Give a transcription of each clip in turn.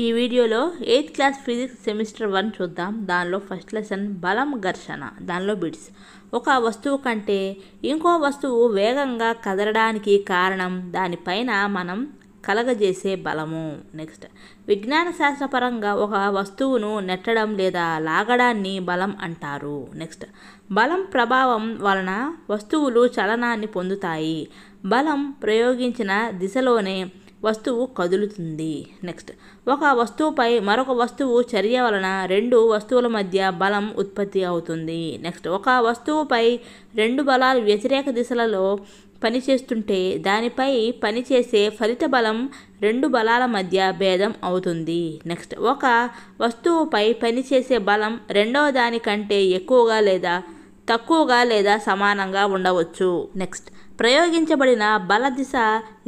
ఈ వీడియోలో 8th class physics semester 1 చూద్దాం. దానిలో ఫస్ట్ లెసన్ బలం ఘర్షణ. దానిలో బిట్స్. ఒక వస్తువు కంటే ఇంకో వస్తువు వేగంగా కదలడానికి కారణం దానిపైన మనం కలగజేసే బలము. నెక్స్ట్, విజ్ఞాన శాస్త్రపరంగా ఒక వస్తువును నెట్టడం లేదా లాగడాన్ని బలం అంటారు. నెక్స్ట్, బలం ప్రభావం వలన వస్తువులు చలనాన్ని పొందుతాయి. బలం ప్రయోగించిన దిశలోనే వస్తువు కదులుతుంది. నెక్స్ట్, ఒక వస్తువుపై మరొక వస్తువు చర్య వలన రెండు వస్తువుల మధ్య బలం ఉత్పత్తి అవుతుంది. నెక్స్ట్, ఒక వస్తువుపై రెండు బలాలు వ్యతిరేక దిశలలో పనిచేస్తుంటే దానిపై పనిచేసే ఫలిత బలం రెండు బలాల మధ్య భేదం అవుతుంది. నెక్స్ట్, ఒక వస్తువుపై పనిచేసే బలం రెండవ దానికంటే ఎక్కువగా లేదా తక్కువగా లేదా సమానంగా ఉండవచ్చు. నెక్స్ట్, ప్రయోగించబడిన బల దిశ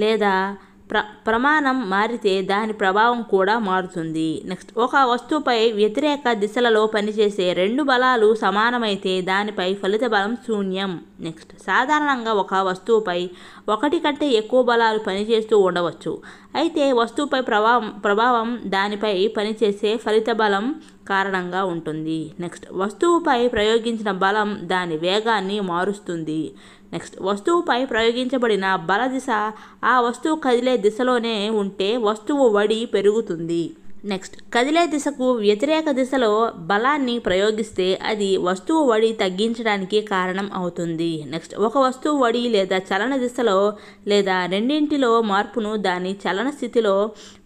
లేదా ప్రమాణం మారితే దాని ప్రభావం కూడా మారుతుంది. నెక్స్ట్, ఒక వస్తువుపై వ్యతిరేక దిశలలో పనిచేసే రెండు బలాలు సమానమైతే దానిపై ఫలిత బలం శూన్యం. నెక్స్ట్, సాధారణంగా ఒక వస్తువుపై ఒకటి కంటే ఎక్కువ బలాలు పనిచేస్తూ ఉండవచ్చు. అయితే వస్తువుపై ప్రభావం దానిపై పనిచేసే ఫలిత బలం కారణంగా ఉంటుంది. నెక్స్ట్, వస్తువుపై ప్రయోగించిన బలం దాని వేగాన్ని మారుస్తుంది. నెక్స్ట్, వస్తువుపై ప్రయోగించబడిన బల దిశ ఆ వస్తువు కదిలే దిశలోనే ఉంటే వస్తువు వడి పెరుగుతుంది. నెక్స్ట్, కదిలే దిశకు వ్యతిరేక దిశలో బలాన్ని ప్రయోగిస్తే అది వస్తువు వడి తగ్గించడానికి కారణం అవుతుంది. నెక్స్ట్, ఒక వస్తువు వడి లేదా చలన దిశలో లేదా రెండింటిలో మార్పును దాని చలన స్థితిలో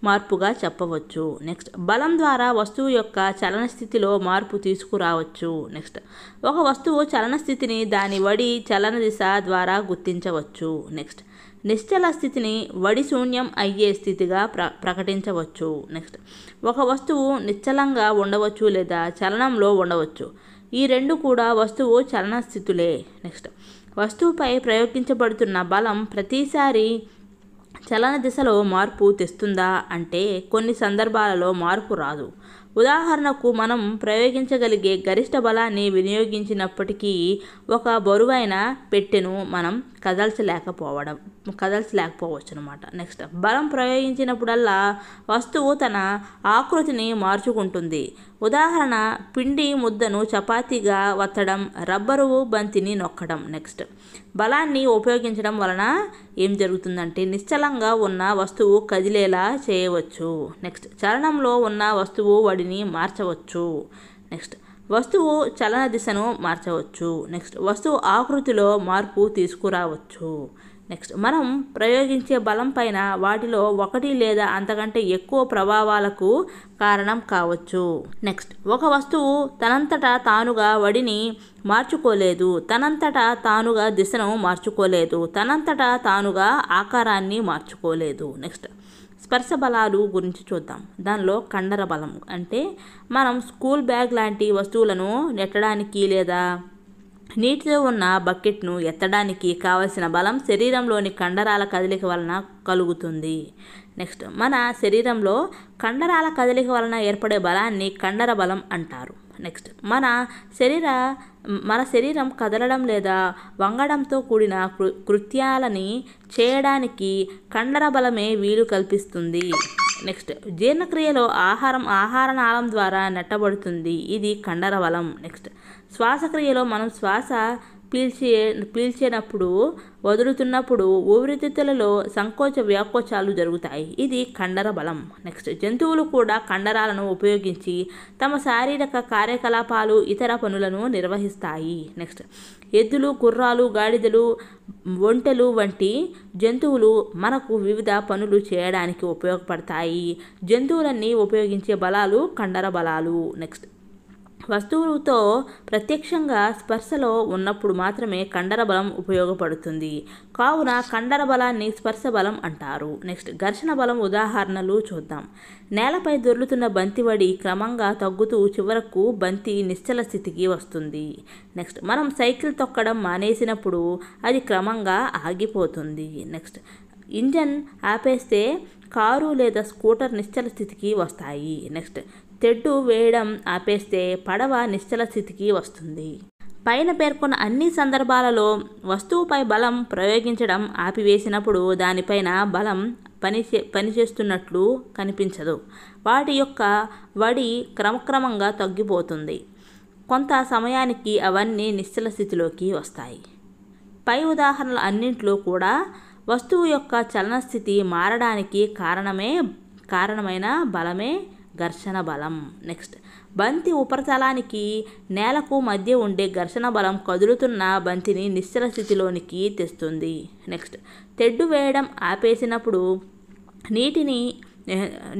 మార్పుగా చెప్పవచ్చు. నెక్స్ట్, బలం ద్వారా వస్తువు యొక్క చలన స్థితిలో మార్పు తీసుకురావచ్చు. నెక్స్ట్, ఒక వస్తువు చలన స్థితిని దాని వడి చలన దిశ ద్వారా గుర్తించవచ్చు. నెక్స్ట్, నిశ్చల స్థితిని వడి శూన్యం అయ్యే స్థితిగా ప్రకటించవచ్చు. నెక్స్ట్, ఒక వస్తువు నిశ్చలంగా ఉండవచ్చు లేదా చలనంలో ఉండవచ్చు. ఈ రెండు కూడా వస్తువు చలన స్థితులే. నెక్స్ట్, వస్తువుపై ప్రయోగించబడుతున్న బలం ప్రతిసారి చలన దిశలో మార్పు తెస్తుందా అంటే కొన్ని సందర్భాలలో మార్పు రాదు. ఉదాహరణకు, మనం ప్రయోగించగలిగే గరిష్ట బలాన్ని వినియోగించినప్పటికీ ఒక బరువైన పెట్టెను మనం కదల్చలేకపోవచ్చు అనమాట. నెక్స్ట్, బలం ప్రయోగించినప్పుడల్లా వస్తువు తన ఆకృతిని మార్చుకుంటుంది. ఉదాహరణ, పిండి ముద్దను చపాతీగా వత్తడం, రబ్బరు బంతిని నొక్కడం. నెక్స్ట్, బలాన్ని ఉపయోగించడం వలన ఏం జరుగుతుందంటే నిశ్చలంగా ఉన్న వస్తువు కదిలేలా చేయవచ్చు. నెక్స్ట్, చలనంలో ఉన్న వస్తువు వడిని మార్చవచ్చు. నెక్స్ట్, వస్తువు చలన దిశను మార్చవచ్చు. నెక్స్ట్, వస్తువు ఆకృతిలో మార్పు తీసుకురావచ్చు. నెక్స్ట్, మనం ప్రయోగించే బలం పైన వాటిలో ఒకటి లేదా అంతకంటే ఎక్కువ ప్రభావాలకు కారణం కావచ్చు. నెక్స్ట్, ఒక వస్తువు తనంతటా తానుగా వడిని మార్చుకోలేదు, తనంతటా తానుగా దిశను మార్చుకోలేదు, తనంతటా తానుగా ఆకారాన్ని మార్చుకోలేదు. నెక్స్ట్, స్పర్శ బలాలు గురించి చూద్దాం. దానిలో కండర బలం అంటే మనం స్కూల్ బ్యాగ్ లాంటి వస్తువులను నెట్టడానికి లేదా నీటిలో ఉన్న బకెట్ను ఎత్తడానికి కావలసిన బలం శరీరంలోని కండరాల కదలిక వలన కలుగుతుంది. నెక్స్ట్, మన శరీరంలో కండరాల కదలిక వలన ఏర్పడే బలాన్ని కండర బలం అంటారు. నెక్స్ట్, మన శరీరం కదలడం లేదా వంగడంతో కూడిన కృత్యాలని చేయడానికి కండర బలమే వీలు కల్పిస్తుంది. నెక్స్ట్, జీర్ణక్రియలో ఆహార నాళం ద్వారా నెట్టబడుతుంది. ఇది కండర బలం. నెక్స్ట్, శ్వాసక్రియలో మనం శ్వాస పీల్చేటప్పుడు వదులుతున్నప్పుడు ఊపిరితిత్తులలో సంకోచ వ్యాకోచాలు జరుగుతాయి. ఇది కండర బలం. నెక్స్ట్, జంతువులు కూడా కండరాలను ఉపయోగించి తమ శారీరక కార్యకలాపాలు ఇతర పనులను నిర్వహిస్తాయి. నెక్స్ట్, ఎద్దులు, గుర్రాలు, గాడిదలు, ఒంటెలు వంటి జంతువులు మనకు వివిధ పనులు చేయడానికి ఉపయోగపడతాయి. జంతువులన్నీ ఉపయోగించే బలాలు కండర బలాలు. నెక్స్ట్, వస్తువులతో ప్రత్యక్షంగా స్పర్శలో ఉన్నప్పుడు మాత్రమే కండర బలం ఉపయోగపడుతుంది. కావున కండర బలాన్ని స్పర్శ బలం అంటారు. నెక్స్ట్, ఘర్షణ బలం ఉదాహరణలు చూద్దాం. నేలపై దొర్లుతున్న బంతి వడి క్రమంగా తగ్గుతూ చివరకు బంతి నిశ్చల స్థితికి వస్తుంది. నెక్స్ట్, మనం సైకిల్ తొక్కడం మానేసినప్పుడు అది క్రమంగా ఆగిపోతుంది. నెక్స్ట్, ఇంజన్ ఆపేస్తే కారు లేదా స్కూటర్ నిశ్చల స్థితికి వస్తాయి. నెక్స్ట్, తెడ్డు వేయడం ఆపేస్తే పడవ నిశ్చల స్థితికి వస్తుంది. పైన పేర్కొన్న అన్ని సందర్భాలలో వస్తువుపై బలం ప్రయోగించడం ఆపివేసినప్పుడు దానిపైన బలం పనిచేస్తున్నట్లు కనిపించదు. వాటి యొక్క వడి క్రమక్రమంగా తగ్గిపోతుంది. కొంత సమయానికి అవన్నీ నిశ్చల స్థితిలోకి వస్తాయి. పై ఉదాహరణలు అన్నింటిలో కూడా వస్తువు యొక్క చలనస్థితి మారడానికి కారణమైన బలమే ఘర్షణ బలం. నెక్స్ట్, బంతి ఉపరితలానికి నేలకు మధ్య ఉండే ఘర్షణ బలం కదులుతున్న బంతిని నిశ్చల స్థితిలోనికి తెస్తుంది. నెక్స్ట్, తెడ్డు వేయడం ఆపేసినప్పుడు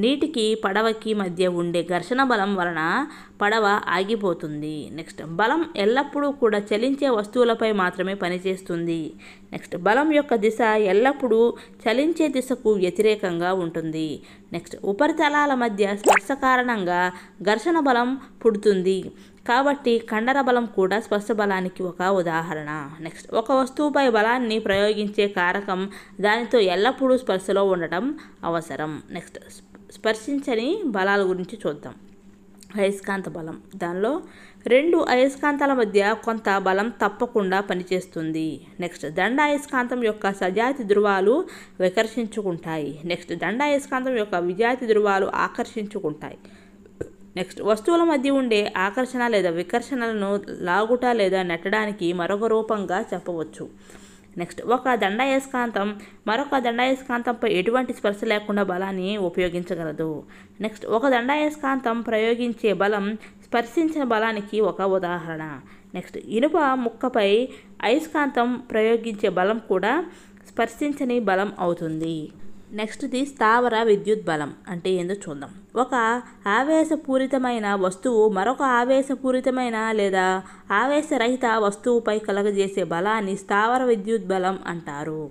నీటికి పడవకి మధ్య ఉండే ఘర్షణ బలం వలన పడవ ఆగిపోతుంది. నెక్స్ట్, బలం ఎల్లప్పుడూ కూడా చలించే వస్తువులపై మాత్రమే పనిచేస్తుంది. నెక్స్ట్, బలం యొక్క దిశ ఎల్లప్పుడూ చలించే దిశకు వ్యతిరేకంగా ఉంటుంది. నెక్స్ట్, ఉపరితలాల మధ్య స్పర్శ కారణంగా ఘర్షణ బలం పుడుతుంది. కాబట్టి కండర బలం కూడా స్పర్శ బలానికి ఒక ఉదాహరణ. నెక్స్ట్, ఒక వస్తువుపై బలాన్ని ప్రయోగించే కారకం దానితో ఎల్లప్పుడూ స్పర్శలో ఉండటం అవసరం. నెక్స్ట్, స్పర్శించని బలాల గురించి చూద్దాం. అయస్కాంత బలం. దానిలో రెండు అయస్కాంతాల మధ్య కొంత బలం తప్పకుండా పనిచేస్తుంది. నెక్స్ట్, దండ అయస్కాంతం యొక్క సజాతి ధృవాలు వికర్షించుకుంటాయి. నెక్స్ట్, దండ అయస్కాంతం యొక్క విజాతి ధృవాలు ఆకర్షించుకుంటాయి. నెక్స్ట్, వస్తువుల మధ్య ఉండే ఆకర్షణ లేదా వికర్షణలను లాగుట లేదా నెట్టడానికి మరొక రూపంగా చెప్పవచ్చు. నెక్స్ట్, ఒక దండాయస్కాంతం మరొక దండాయస్కాంతంపై ఎటువంటి స్పర్శ లేకుండా బలాన్ని ఉపయోగించగలదు. నెక్స్ట్, ఒక దండాయస్కాంతం ప్రయోగించే బలం స్పర్శించిన బలానికి ఒక ఉదాహరణ. నెక్స్ట్, ఇనుప ముక్కపై అయస్కాంతం ప్రయోగించే బలం కూడా స్పర్శించని బలం అవుతుంది. నెక్స్ట్ది స్థావర విద్యుత్ బలం అంటే ఏందో చూద్దాం. ఒక ఆవేశపూరితమైన వస్తువు మరొక ఆవేశపూరితమైన లేదా ఆవేశరహిత వస్తువుపై కలగజేసే బలాన్ని స్థావర విద్యుత్ బలం అంటారు.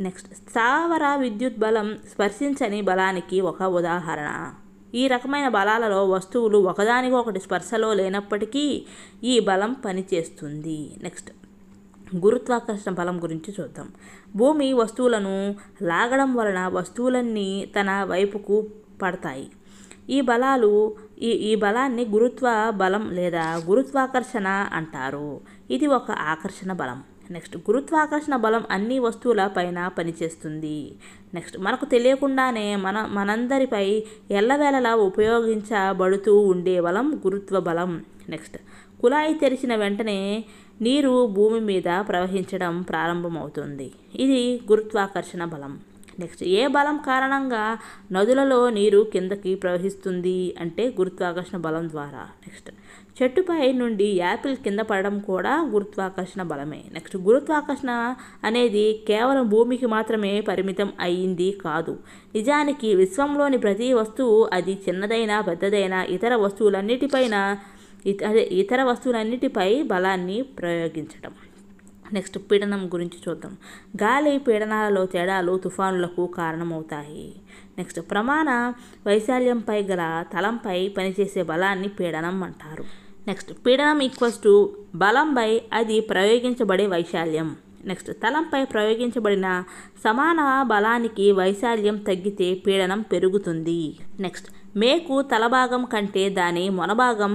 నెక్స్ట్, స్థావర విద్యుత్ బలం స్పర్శించని బలానికి ఒక ఉదాహరణ. ఈ రకమైన బలాలలో వస్తువులు ఒకదానికొకటి స్పర్శలో లేనప్పటికీ ఈ బలం పనిచేస్తుంది. నెక్స్ట్, గురుత్వాకర్షణ బలం గురించి చూద్దాం. భూమి వస్తువులను లాగడం వలన వస్తువులన్నీ తన వైపుకు పడతాయి. ఈ బలాన్ని గురుత్వ బలం లేదా గురుత్వాకర్షణ అంటారు. ఇది ఒక ఆకర్షణ బలం. నెక్స్ట్, గురుత్వాకర్షణ బలం అన్ని వస్తువుల పైన పనిచేస్తుంది. నెక్స్ట్, మనకు తెలియకుండానే మనందరిపై ఎల్లవేళలా ఉపయోగించబడుతూ ఉండే బలం గురుత్వ బలం. నెక్స్ట్, కుళాయి తెరిచిన వెంటనే నీరు భూమి మీద ప్రవహించడం ప్రారంభమవుతుంది. ఇది గురుత్వాకర్షణ బలం. నెక్స్ట్, ఏ బలం కారణంగా నదులలో నీరు కిందకి ప్రవహిస్తుంది అంటే గురుత్వాకర్షణ బలం ద్వారా. నెక్స్ట్, చెట్టుపై నుండి యాపిల్ కింద పడడం కూడా గురుత్వాకర్షణ బలమే. నెక్స్ట్, గురుత్వాకర్షణ అనేది కేవలం భూమికి మాత్రమే పరిమితం అయ్యింది కాదు. నిజానికి విశ్వంలోని ప్రతి వస్తువు, అది చిన్నదైనా పెద్దదైనా, ఇతర వస్తువులన్నిటిపై బలాన్ని ప్రయోగించడం. నెక్స్ట్, పీడనం గురించి చూద్దాం. గాలి పీడనాలలో తేడాలు తుఫానులకు కారణమవుతాయి. నెక్స్ట్, ప్రమాణ వైశాల్యంపై గల తలంపై పనిచేసే బలాన్ని పీడనం అంటారు. నెక్స్ట్, పీడనం = బలంపై అది ప్రయోగించబడే వైశాల్యం. నెక్స్ట్, తలంపై ప్రయోగించబడిన సమాన బలానికి వైశాల్యం తగ్గితే పీడనం పెరుగుతుంది. నెక్స్ట్, మేకు తలభాగం కంటే దాని మొనభాగం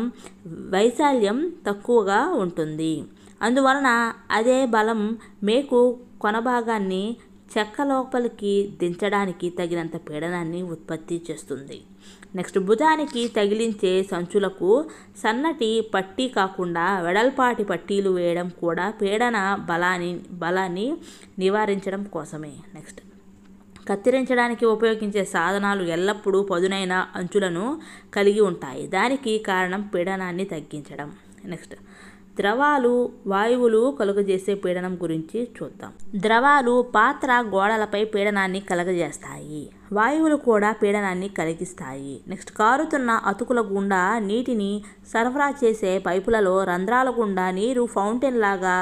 వైశాల్యం తక్కువగా ఉంటుంది. అందువలన అదే బలం మేకు కొనభాగాన్ని చెక్క లోపలికి దించడానికి తగినంత పీడనాన్ని ఉత్పత్తి చేస్తుంది. నెక్స్ట్, భుజానికి తగిలించే సంచులకు సన్నటి పట్టీ కాకుండా వెడల్పాటి పట్టీలు వేయడం కూడా పీడన బలాన్ని నివారించడం కోసమే. నెక్స్ట్, కత్తిరించడానికి ఉపయోగించే సాధనాలు ఎల్లప్పుడూ పదునైన అంచులను కలిగి ఉంటాయి. దానికి కారణం పీడనాన్ని తగ్గించడం. నెక్స్ట్, ద్రవాలు వాయువులు కలుగజేసే పీడనం గురించి చూద్దాం. ద్రవాలు పాత్ర గోడలపై పీడనాన్ని కలగజేస్తాయి. వాయువులు కూడా పీడనాన్ని కలిగిస్తాయి. నెక్స్ట్, కారుతున్న అతుకుల గుండా నీటిని సరఫరా చేసే పైపులలో రంధ్రాల గుండా నీరు ఫౌంటైన్ లాగా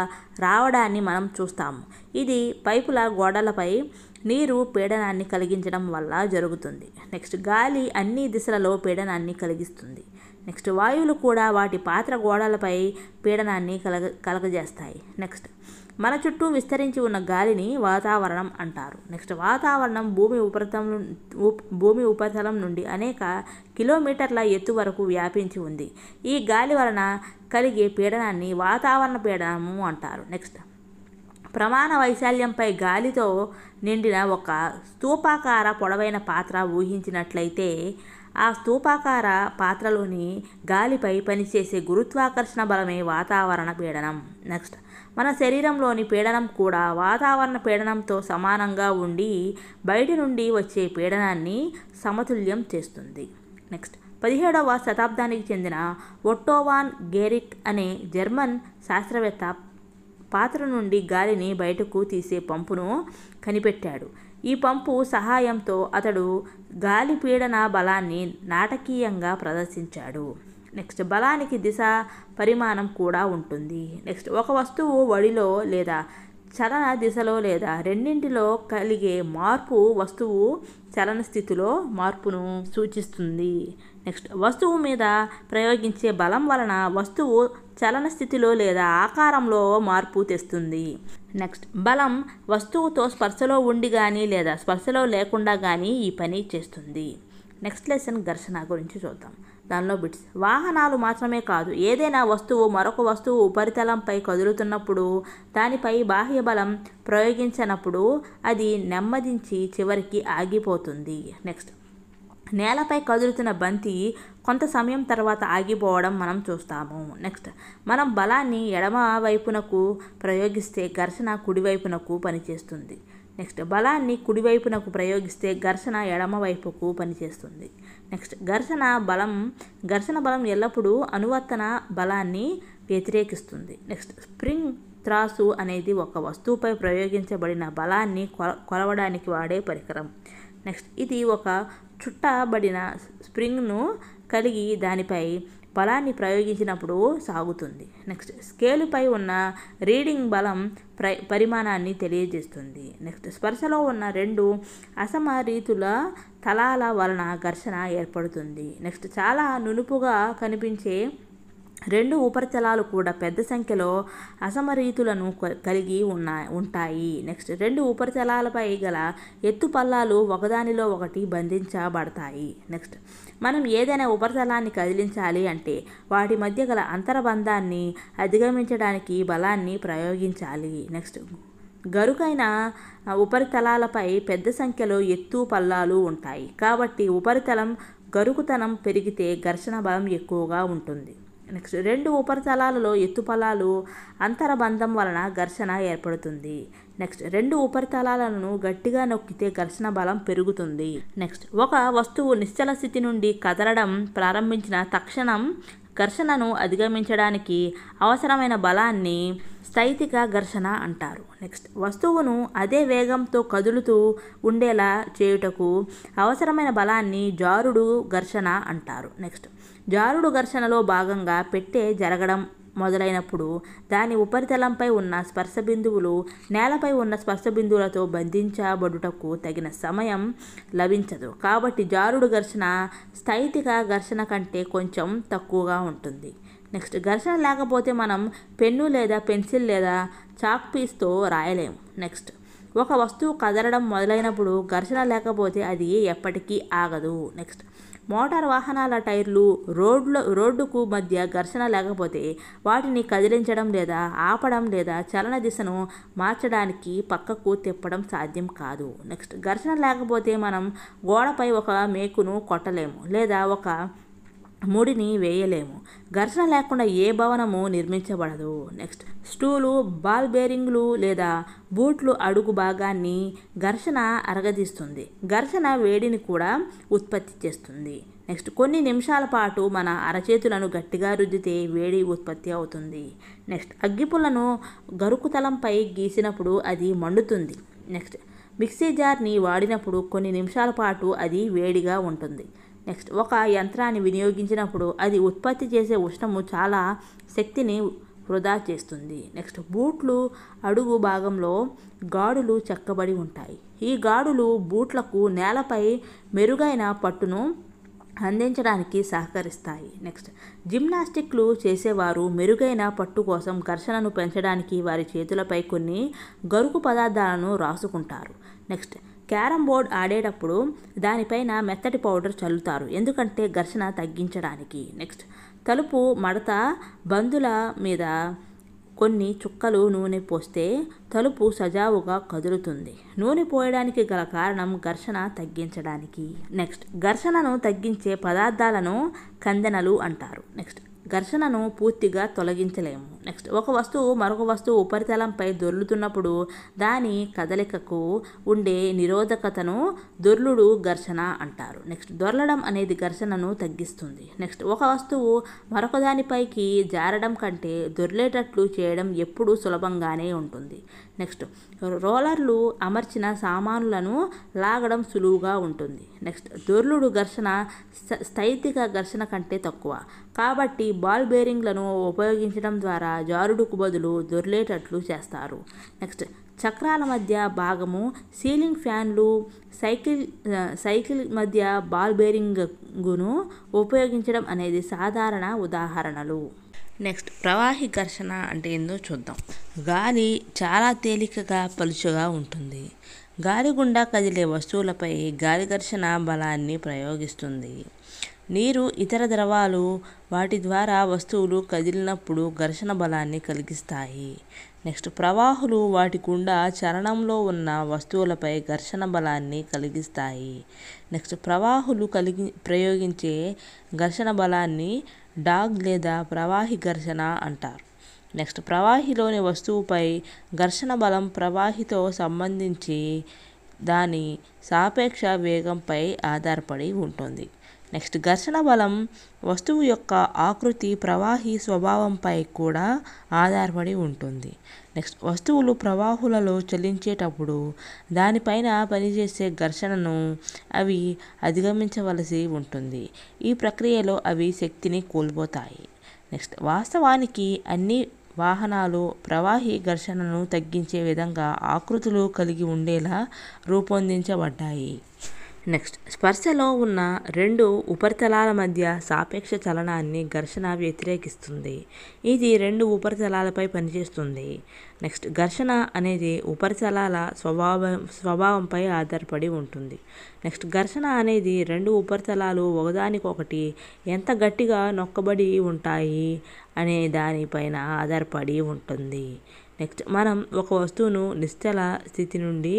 రావడాన్ని మనం చూస్తాము. ఇది పైపుల గోడలపై నీరు పీడనాన్ని కలిగించడం వల్ల జరుగుతుంది. నెక్స్ట్, గాలి అన్ని దిశలలో పీడనాన్ని కలిగిస్తుంది. నెక్స్ట్, వాయువులు కూడా వాటి పాత్ర గోడలపై పీడనాన్ని కలగజేస్తాయి. నెక్స్ట్, మన చుట్టూ విస్తరించి ఉన్న గాలిని వాతావరణం అంటారు. నెక్స్ట్, వాతావరణం భూమి ఉపరితలం నుండి అనేక కిలోమీటర్ల ఎత్తు వరకు వ్యాపించి ఉంది. ఈ గాలి వలన కలిగే పీడనాన్ని వాతావరణ పీడనము అంటారు. నెక్స్ట్, ప్రమాణ వైశాల్యంపై గాలితో నిండిన ఒక స్తూపాకార పొడవైన పాత్ర ఊహించినట్లయితే ఆ స్తూపాకార పాత్రలోని గాలిపై పనిచేసే గురుత్వాకర్షణ బలమే వాతావరణ పీడనం. నెక్స్ట్, మన శరీరంలోని పీడనం కూడా వాతావరణ పీడనంతో సమానంగా ఉండి బయటి నుండి వచ్చే పీడనాన్ని సమతుల్యం చేస్తుంది. నెక్స్ట్, 17వ శతాబ్దానికి చెందిన ఒట్టో వాన్ గెరిక్ అనే జర్మన్ శాస్త్రవేత్త పాత్ర నుండి గాలిని బయటకు తీసే పంపును కనిపెట్టాడు. ఈ పంపు సహాయంతో అతడు గాలి పీడన బలాన్ని నాటకీయంగా ప్రదర్శించాడు. నెక్స్ట్, బలానికి దిశ పరిమాణం కూడా ఉంటుంది. నెక్స్ట్, ఒక వస్తువు వడిలో లేదా చలన దిశలో లేదా రెండింటిలో కలిగే మార్పు వస్తువు చలన స్థితిలో మార్పును సూచిస్తుంది. నెక్స్ట్, వస్తువు మీద ప్రయోగించే బలం వలన వస్తువు చలన స్థితిలో లేదా ఆకారంలో మార్పు తెస్తుంది. నెక్స్ట్, బలం వస్తువుతో స్పర్శలో ఉండి కానీ లేదా స్పర్శలో లేకుండా కానీ ఈ పని చేస్తుంది. నెక్స్ట్ లెసన్ ఘర్షణ గురించి చూద్దాం. దానిలో బిట్స్: వాహనాలు మాత్రమే కాదు, ఏదైనా వస్తువు మరొక వస్తువు ఉపరితలంపై కదులుతున్నప్పుడు దానిపై బాహ్య బలం ప్రయోగించినప్పుడు అది నెమ్మదించి చివరికి ఆగిపోతుంది. నెక్స్ట్, నేలపై కదులుతున్న బంతి కొంత సమయం తర్వాత ఆగిపోవడం మనం చూస్తాము. నెక్స్ట్, మనం బలాన్ని ఎడమ వైపునకు ప్రయోగిస్తే ఘర్షణ కుడివైపునకు పనిచేస్తుంది. నెక్స్ట్, బలాన్ని కుడివైపునకు ప్రయోగిస్తే ఘర్షణ ఎడమ వైపుకు పనిచేస్తుంది. నెక్స్ట్, ఘర్షణ బలం ఎల్లప్పుడూ అనువర్తన బలాన్ని వ్యతిరేకిస్తుంది. నెక్స్ట్, స్ప్రింగ్ త్రాసు అనేది ఒక వస్తువుపై ప్రయోగించబడిన బలాన్ని కొలవడానికి వాడే పరికరం. నెక్స్ట్, ఇది ఒక చుట్టబడిన స్ప్రింగ్ను కలిగి దానిపై బలాన్ని ప్రయోగించినప్పుడు సాగుతుంది. నెక్స్ట్, స్కేలుపై ఉన్న రీడింగ్ బలం పరిమాణాన్ని తెలియజేస్తుంది. నెక్స్ట్, స్పర్శలో ఉన్న రెండు అసమరీతుల తలాల వలన ఘర్షణ ఏర్పడుతుంది. నెక్స్ట్, చాలా నునుపుగా కనిపించే రెండు ఉపరితలాలు కూడా పెద్ద సంఖ్యలో అసమరీతులను కలిగి ఉంటాయి. నెక్స్ట్, రెండు ఉపరితలాలపై గల ఎత్తు పల్లాలు ఒకదానిలో ఒకటి బంధించబడతాయి. నెక్స్ట్, మనం ఏదైనా ఉపరితలాన్ని కదిలించాలి అంటే వాటి మధ్య గల అంతర్బంధాన్ని అధిగమించడానికి బలాన్ని ప్రయోగించాలి. నెక్స్ట్, గరుకైన ఉపరితలాలపై పెద్ద సంఖ్యలో ఎత్తు పల్లాలు ఉంటాయి కాబట్టి ఉపరితలం గరుకుతనం పెరిగితే ఘర్షణ బలం ఎక్కువగా ఉంటుంది. నెక్స్ట్, రెండు ఉపరితలాలలో ఎత్తుపల్లాలు అంతర్బంధం వలన ఘర్షణ ఏర్పడుతుంది. నెక్స్ట్, రెండు ఉపరితలాలను గట్టిగా నొక్కితే ఘర్షణ బలం పెరుగుతుంది. నెక్స్ట్, ఒక వస్తువు నిశ్చల స్థితి నుండి కదలడం ప్రారంభించిన తక్షణం ఘర్షణను అధిగమించడానికి అవసరమైన బలాన్ని స్థైతిక ఘర్షణ అంటారు. నెక్స్ట్, వస్తువును అదే వేగంతో కదులుతూ ఉండేలా చేయుటకు అవసరమైన బలాన్ని జారుడు ఘర్షణ అంటారు. నెక్స్ట్, జారుడు ఘర్షణలో భాగంగా పెట్టె జరగడం మొదలైనప్పుడు దాని ఉపరితలంపై ఉన్న స్పర్శ బిందువులు నేలపై ఉన్న స్పర్శ బిందువులతో బంధించబడుటకు తగిన సమయం లభించదు కాబట్టి జారుడు ఘర్షణ స్థైతిక ఘర్షణ కంటే కొంచెం తక్కువగా ఉంటుంది. నెక్స్ట్, ఘర్షణ లేకపోతే మనం పెన్ను లేదా పెన్సిల్ లేదా చాక్ పీస్తో రాయలేము. నెక్స్ట్, ఒక వస్తువు కదలడం మొదలైనప్పుడు ఘర్షణ లేకపోతే అది ఎప్పటికీ ఆగదు. నెక్స్ట్, మోటార్ వాహనాల టైర్లు రోడ్డుకు మధ్య ఘర్షణ లేకపోతే వాటిని కదిలించడం లేదా ఆపడం లేదా చలన దిశను మార్చడానికి పక్కకు తిప్పడం సాధ్యం కాదు. నెక్స్ట్, ఘర్షణ లేకపోతే మనం గోడపై ఒక మేకును కొట్టలేము లేదా ఒక ముడిని వేయలేము. ఘర్షణ లేకుండా ఏ భవనము నిర్మించబడదు. నెక్స్ట్, స్టూలు, బాల్ బేరింగ్లు లేదా బూట్లు అడుగు భాగాన్ని ఘర్షణ అరగదీస్తుంది. ఘర్షణ వేడిని కూడా ఉత్పత్తి చేస్తుంది. నెక్స్ట్, కొన్ని నిమిషాల పాటు మన అరచేతులను గట్టిగా రుద్దితే వేడి ఉత్పత్తి అవుతుంది. నెక్స్ట్, అగ్గిపుల్లను గరుకుతలంపై గీసినప్పుడు అది మండుతుంది. నెక్స్ట్, మిక్సీ జార్ని వాడినప్పుడు కొన్ని నిమిషాల పాటు అది వేడిగా ఉంటుంది. నెక్స్ట్, ఒక యంత్రాన్ని వినియోగించినప్పుడు అది ఉత్పత్తి చేసే ఉష్ణము చాలా శక్తిని వృధా చేస్తుంది. నెక్స్ట్, బూట్లు అడుగు భాగంలో గాడులు చెక్కబడి ఉంటాయి. ఈ గాడులు బూట్లకు నేలపై మెరుగైన పట్టును అందించడానికి సహకరిస్తాయి. నెక్స్ట్, జిమ్నాస్టిక్లు చేసేవారు మెరుగైన పట్టు కోసం ఘర్షణను పెంచడానికి వారి చేతులపై కొన్ని గరుకు పదార్థాలను రాసుకుంటారు. నెక్స్ట్, క్యారమ్ బోర్డ్ ఆడేటప్పుడు దానిపైన మెత్తటి పౌడర్ చల్లుతారు ఎందుకంటే ఘర్షణ తగ్గించడానికి. నెక్స్ట్, తలుపు మడత బందుల మీద కొన్ని చుక్కలు నూనె పోస్తే తలుపు సజావుగా కదులుతుంది. నూనె పోయడానికి గల కారణం ఘర్షణ తగ్గించడానికి. నెక్స్ట్, ఘర్షణను తగ్గించే పదార్థాలను కందెనలు అంటారు. నెక్స్ట్, ఘర్షణను పూర్తిగా తొలగించలేము. నెక్స్ట్, ఒక వస్తువు మరొక వస్తువు ఉపరితలంపై దొర్లుతున్నప్పుడు దాని కదలికకు ఉండే నిరోధకతను దొర్లుడు ఘర్షణ అంటారు. నెక్స్ట్, దొర్లడం అనేది ఘర్షణను తగ్గిస్తుంది. నెక్స్ట్, ఒక వస్తువు మరొక దానిపైకి జారడం కంటే దొర్లేటట్లు చేయడం ఎప్పుడూ సులభంగానే ఉంటుంది. నెక్స్ట్, రోలర్లు అమర్చిన సామానులను లాగడం సులువుగా ఉంటుంది. నెక్స్ట్, దొర్లుడు ఘర్షణ స్థైతిక ఘర్షణ కంటే తక్కువ. కాబట్టి బాల్ బేరింగ్లను ఉపయోగించడం ద్వారా జారుడుకు బదులు దొర్లేటట్లు చేస్తారు. నెక్స్ట్, చక్రాల మధ్య భాగము, సీలింగ్ ఫ్యాన్లు, సైకిల్ మధ్య బాల్ బేరింగును ఉపయోగించడం అనేది సాధారణ ఉదాహరణలు. నెక్స్ట్, ప్రవాహి ఘర్షణ అంటే ఏందో చూద్దాం. గాలి చాలా తేలికగా పలుచగా ఉంటుంది. గాలి గుండా కదిలే వస్తువులపై గాలి ఘర్షణ బలాన్ని ప్రయోగిస్తుంది. నీరు, ఇతర ద్రవాలు వాటి ద్వారా వస్తువులు కదిలినప్పుడు ఘర్షణ బలాన్ని కలిగిస్తాయి. నెక్స్ట్, ప్రవాహులు వాటి గుండా చలనంలో ఉన్న వస్తువులపై ఘర్షణ బలాన్ని కలిగిస్తాయి. నెక్స్ట్, ప్రవాహులు ప్రయోగించే ఘర్షణ బలాన్ని డాగ్ లేదా ప్రవాహి ఘర్షణ అంటారు. నెక్స్ట్, ప్రవాహిలోని వస్తువుపై ఘర్షణ బలం ప్రవాహితో సంబంధించి దాని సాపేక్ష వేగంపై ఆధారపడి ఉంటుంది. నెక్స్ట్, ఘర్షణ బలం వస్తువు యొక్క ఆకృతి, ప్రవాహి స్వభావంపై కూడా ఆధారపడి ఉంటుంది. నెక్స్ట్, వస్తువులు ప్రవాహులలో చలించేటప్పుడు దానిపైన పనిచేసే ఘర్షణను అవి అధిగమించవలసి ఉంటుంది. ఈ ప్రక్రియలో అవి శక్తిని కోల్పోతాయి. నెక్స్ట్, వాస్తవానికి అన్ని వాహనాలు ప్రవాహి ఘర్షణను తగ్గించే విధంగా ఆకృతులు కలిగి ఉండేలా రూపొందించబడ్డాయి. నెక్స్ట్, స్పర్శలో ఉన్న రెండు ఉపరితలాల మధ్య సాపేక్ష చలనాన్ని ఘర్షణ వ్యతిరేకిస్తుంది. ఇది రెండు ఉపరితలాలపై పనిచేస్తుంది. నెక్స్ట్, ఘర్షణ అనేది ఉపరితలాల స్వభావంపై ఆధారపడి ఉంటుంది. నెక్స్ట్, ఘర్షణ అనేది రెండు ఉపరితలాలు ఒకదానికొకటి ఎంత గట్టిగా నొక్కబడి ఉంటాయి అనే దానిపైన ఆధారపడి ఉంటుంది. నెక్స్ట్, మనం ఒక వస్తువును నిశ్చల స్థితి నుండి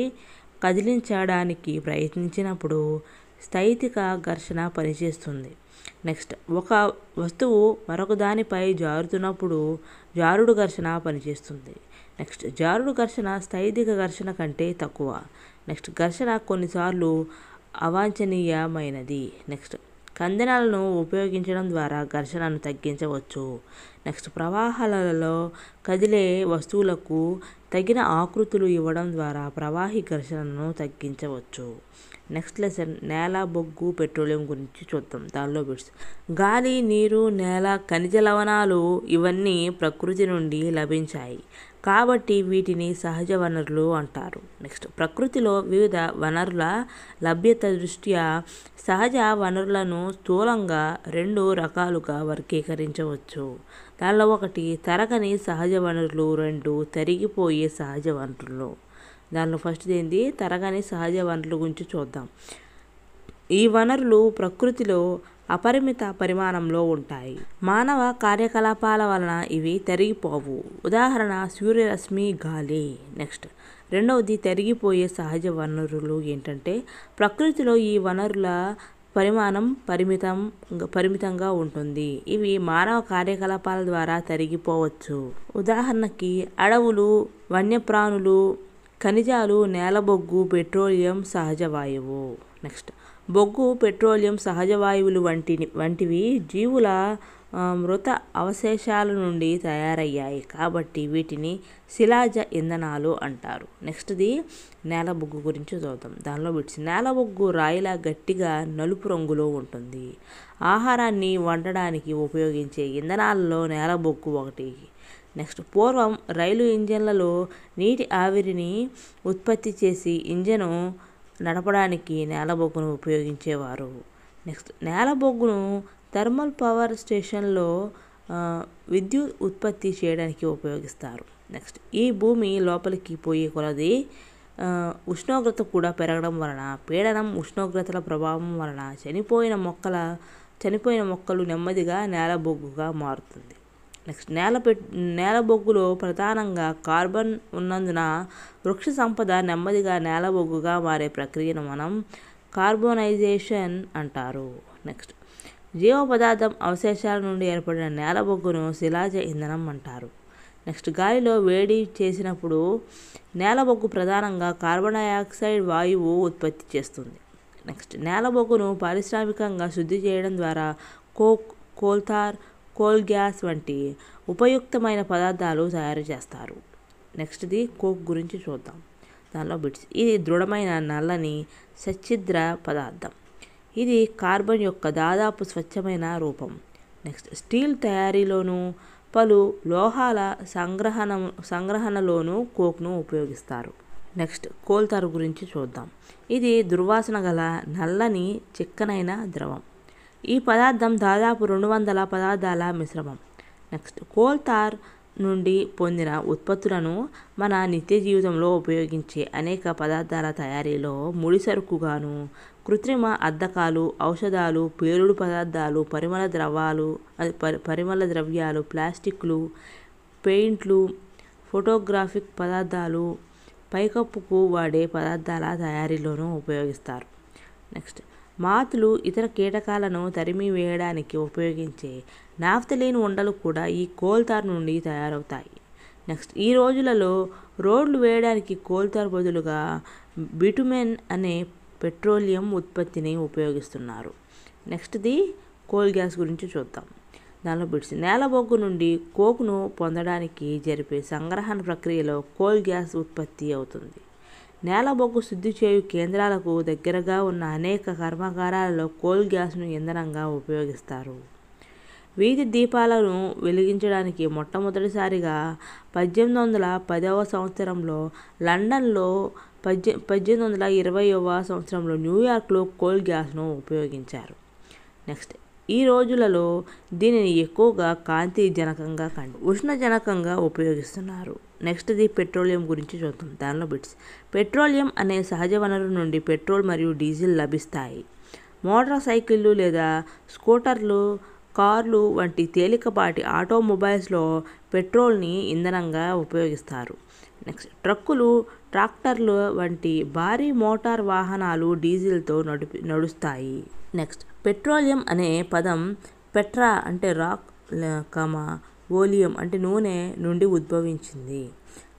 కదిలించడానికి ప్రయత్నించినప్పుడు స్థైతిక ఘర్షణ పనిచేస్తుంది. నెక్స్ట్, ఒక వస్తువు మరొక దానిపై జారుతున్నప్పుడు జారుడు ఘర్షణ పనిచేస్తుంది. నెక్స్ట్, జారుడు ఘర్షణ స్థైతిక ఘర్షణ కంటే తక్కువ. నెక్స్ట్, ఘర్షణ కొన్నిసార్లు అవాంఛనీయమైనది. నెక్స్ట్, కందెనలను ఉపయోగించడం ద్వారా ఘర్షణను తగ్గించవచ్చు. నెక్స్ట్, ప్రవాహాలలో కదిలే వస్తువులకు తగిన ఆకృతులు ఇవ్వడం ద్వారా ప్రవాహి ఘర్షణను తగ్గించవచ్చు. నెక్స్ట్ లెసన్, నేల, బొగ్గు, పెట్రోలియం గురించి చూద్దాం. దానిలో బిట్స్. గాలి, నీరు, నేల, ఖనిజ లవణాలు ఇవన్నీ ప్రకృతి నుండి లభించాయి కాబట్టి వీటిని సహజ వనరులు అంటారు. నెక్స్ట్, ప్రకృతిలో వివిధ వనరుల లభ్యత దృష్ట్యా సహజ వనరులను స్థూలంగా రెండు రకాలుగా వర్గీకరించవచ్చు. దానిలో ఒకటి తరగని సహజ వనరులు, రెండు తరిగిపోయే సహజ వనరులు. దానిలో ఫస్ట్ ఏంది, తరగని సహజ వనరుల గురించి చూద్దాం. ఈ వనరులు ప్రకృతిలో అపరిమిత పరిమాణంలో ఉంటాయి. మానవ కార్యకలాపాల వలన ఇవి తరిగిపోవు. ఉదాహరణ సూర్యరశ్మి, గాలి. నెక్స్ట్, రెండవది తరిగిపోయే సహజ వనరులు ఏంటంటే ప్రకృతిలో ఈ వనరుల పరిమాణం పరిమితంగా ఉంటుంది. ఇవి మానవ కార్యకలాపాల ద్వారా తరిగిపోవచ్చు. ఉదాహరణకి అడవులు, వన్యప్రాణులు, ఖనిజాలు, నేల, బొగ్గు, పెట్రోలియం, సహజ వాయువు. నెక్స్ట్, బొగ్గు, పెట్రోలియం, సహజ వాయువులు వంటివి జీవుల మృత అవశేషాల నుండి తయారయ్యాయి కాబట్టి వీటిని శిలాజ ఇంధనాలు అంటారు. నెక్స్ట్ది నేల బొగ్గు గురించి చూద్దాం. దానిలో బిట్స్. నేల బొగ్గు రాయిలా గట్టిగా నలుపు రంగులో ఉంటుంది. ఆహారాన్ని వండడానికి ఉపయోగించే ఇంధనాలలో నేల బొగ్గు ఒకటి. నెక్స్ట్, పూర్వం రైలు ఇంజన్లలో నీటి ఆవిరిని ఉత్పత్తి చేసి ఇంజను నడపడానికి నేల బొగ్గును ఉపయోగించేవారు. నెక్స్ట్, నేల బొగ్గును థర్మల్ పవర్ స్టేషన్లో విద్యుత్ ఉత్పత్తి చేయడానికి ఉపయోగిస్తారు. నెక్స్ట్, ఈ భూమి లోపలికి పోయే కొలది ఉష్ణోగ్రత కూడా పెరగడం వలన పీడనం, ఉష్ణోగ్రతల ప్రభావం వలన చనిపోయిన మొక్కలు నెమ్మదిగా నేల బొగ్గుగా మారుతుంది. నెక్స్ట్ నేల బొగ్గులో ప్రధానంగా కార్బన్ ఉన్నందున వృక్ష సంపద నెమ్మదిగా నేల బొగ్గుగా మారే ప్రక్రియను మనం కార్బోనైజేషన్ అంటారు. నెక్స్ట్ జీవ పదార్థం అవశేషాల నుండి ఏర్పడిన నేల బొగ్గును శిలాజ ఇంధనం అంటారు. నెక్స్ట్ గాలిలో వేడి చేసినప్పుడు నేల బొగ్గు ప్రధానంగా కార్బన్ డయాక్సైడ్ వాయువు ఉత్పత్తి చేస్తుంది. నెక్స్ట్ నేల బొగ్గును పారిశ్రామికంగా శుద్ధి చేయడం ద్వారా కోక్, కోల్తార్, కోల్ గ్యాస్ వంటి ఉపయుక్తమైన పదార్థాలు తయారు చేస్తారు. నెక్స్ట్ది కోక్ గురించి చూద్దాం. దానిలో బిట్స్. ఇది దృఢమైన నల్లని సచ్ఛిద్ర పదార్థం. ఇది కార్బన్ యొక్క దాదాపు స్వచ్ఛమైన రూపం. నెక్స్ట్ స్టీల్ తయారీలోను పలు లోహాల సంగ్రహణలోనూ కోక్ను ఉపయోగిస్తారు. నెక్స్ట్ కోల్తార్ గురించి చూద్దాం. ఇది దుర్వాసన గల నల్లని చిక్కనైన ద్రవం. ఈ పదార్థం దాదాపు 200 పదార్థాల మిశ్రమం. నెక్స్ట్ కోల్తార్ నుండి పొందిన ఉత్పత్తులను మన నిత్య జీవితంలో ఉపయోగించే అనేక పదార్థాల తయారీలో ముడిసరుకుగాను, కృత్రిమ అద్దకాలు, ఔషధాలు, పేలుడు పదార్థాలు, పరిమళ ద్రవ్యాలు, ప్లాస్టిక్లు, పెయింట్లు, ఫోటోగ్రాఫిక్ పదార్థాలు, పైకప్పుకు వాడే పదార్థాల తయారీలోనూ ఉపయోగిస్తారు. నెక్స్ట్ మాతులు, ఇతర కీటకాలను తరిమి వేయడానికి ఉపయోగించే నాఫ్థలిన్ ఉండలు కూడా ఈ కోల్తార్ నుండి తయారవుతాయి. నెక్స్ట్ ఈ రోజులలో రోడ్లు వేయడానికి కోల్తార్ బదులుగా బిటుమెన్ అనే పెట్రోలియం ఉత్పత్తిని ఉపయోగిస్తున్నారు. నెక్స్ట్ది కోల్ గ్యాస్ గురించి చూద్దాం. దానిలో బిట్స్. నేల బొగ్గు నుండి కోక్ను పొందడానికి జరిపే సంగ్రహణ ప్రక్రియలో కోల్ గ్యాస్ ఉత్పత్తి అవుతుంది. నేల బొగ్గు శుద్ధి చేయు కేంద్రాలకు దగ్గరగా ఉన్న అనేక కర్మాగారాలలో కోల్ గ్యాస్ను ఇంధనంగా ఉపయోగిస్తారు. వీధి దీపాలను వెలిగించడానికి మొట్టమొదటిసారిగా 1810వ సంవత్సరంలో లండన్లో, 1820వ సంవత్సరంలో న్యూయార్క్లో కోల్ గ్యాస్ను ఉపయోగించారు. నెక్స్ట్ ఈ రోజులలో దీనిని ఎక్కువగా కాంతి జనకంగా ఉష్ణజనకంగా ఉపయోగిస్తున్నారు. నెక్స్ట్ది పెట్రోలియం గురించి చూద్దాం. దానిలో బిట్స్. పెట్రోలియం అనే సహజ వనరు నుండి పెట్రోల్ మరియు డీజిల్ లభిస్తాయి. మోటార్ సైకిళ్ళు లేదా స్కూటర్లు, కార్లు వంటి తేలికపాటి ఆటోమొబైల్స్లో పెట్రోల్ని ఇంధనంగా ఉపయోగిస్తారు. నెక్స్ట్ ట్రక్కులు, ట్రాక్టర్లు వంటి భారీ మోటార్ వాహనాలు డీజిల్తో నడుస్తాయి. నెక్స్ట్ పెట్రోలియం అనే పదం పెట్రా అంటే రాక్, ఓలియం అంటే నూనె నుండి ఉద్భవించింది.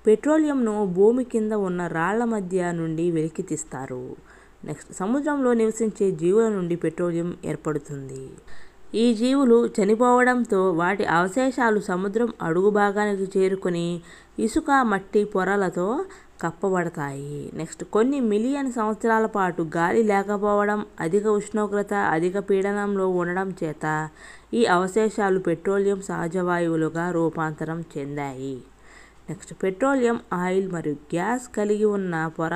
పెట్రోలియంను భూమి కింద ఉన్న రాళ్ల మధ్య నుండి వెలికి తీస్తారు. నెక్స్ట్ సముద్రంలో నివసించే జీవుల నుండి పెట్రోలియం ఏర్పడుతుంది. ఈ జీవులు చనిపోవడంతో వాటి అవశేషాలు సముద్రం అడుగు భాగానికి చేరుకొని ఇసుక, మట్టి పొరలతో కప్పబడతాయి. నెక్స్ట్ కొన్ని మిలియన్ సంవత్సరాల పాటు గాలి లేకపోవడం, అధిక ఉష్ణోగ్రత, అధిక పీడనంలో ఉండడం చేత ఈ అవశేషాలు పెట్రోలియం సహజ వాయువులుగా రూపాంతరం చెందాయి. నెక్స్ట్ పెట్రోలియం ఆయిల్ మరియు గ్యాస్ కలిగి ఉన్న పొర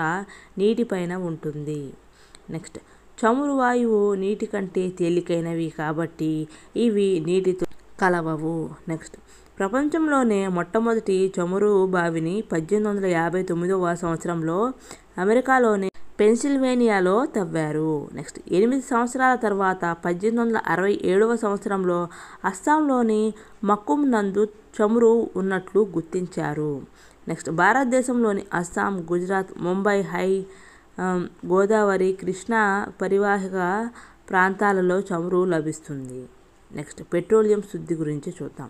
నీటిపైన ఉంటుంది. నెక్స్ట్ చమురు వాయువు నీటి కంటే తేలికైనవి కాబట్టి ఇవి నీటితో కలవవు. నెక్స్ట్ ప్రపంచంలోనే మొట్టమొదటి చమురు బావిని 1859వ సంవత్సరంలో అమెరికాలోని పెన్సిల్వేనియాలో తవ్వారు. నెక్స్ట్ 8 సంవత్సరాల తర్వాత 1867వ సంవత్సరంలో అస్సాంలోని మక్కుమ్ నందు చమురు ఉన్నట్లు గుర్తించారు. నెక్స్ట్ భారతదేశంలోని అస్సాం, గుజరాత్, ముంబై, గోదావరి, కృష్ణా పరివాహక ప్రాంతాలలో చమురు లభిస్తుంది. నెక్స్ట్ పెట్రోలియం శుద్ధి గురించి చూద్దాం.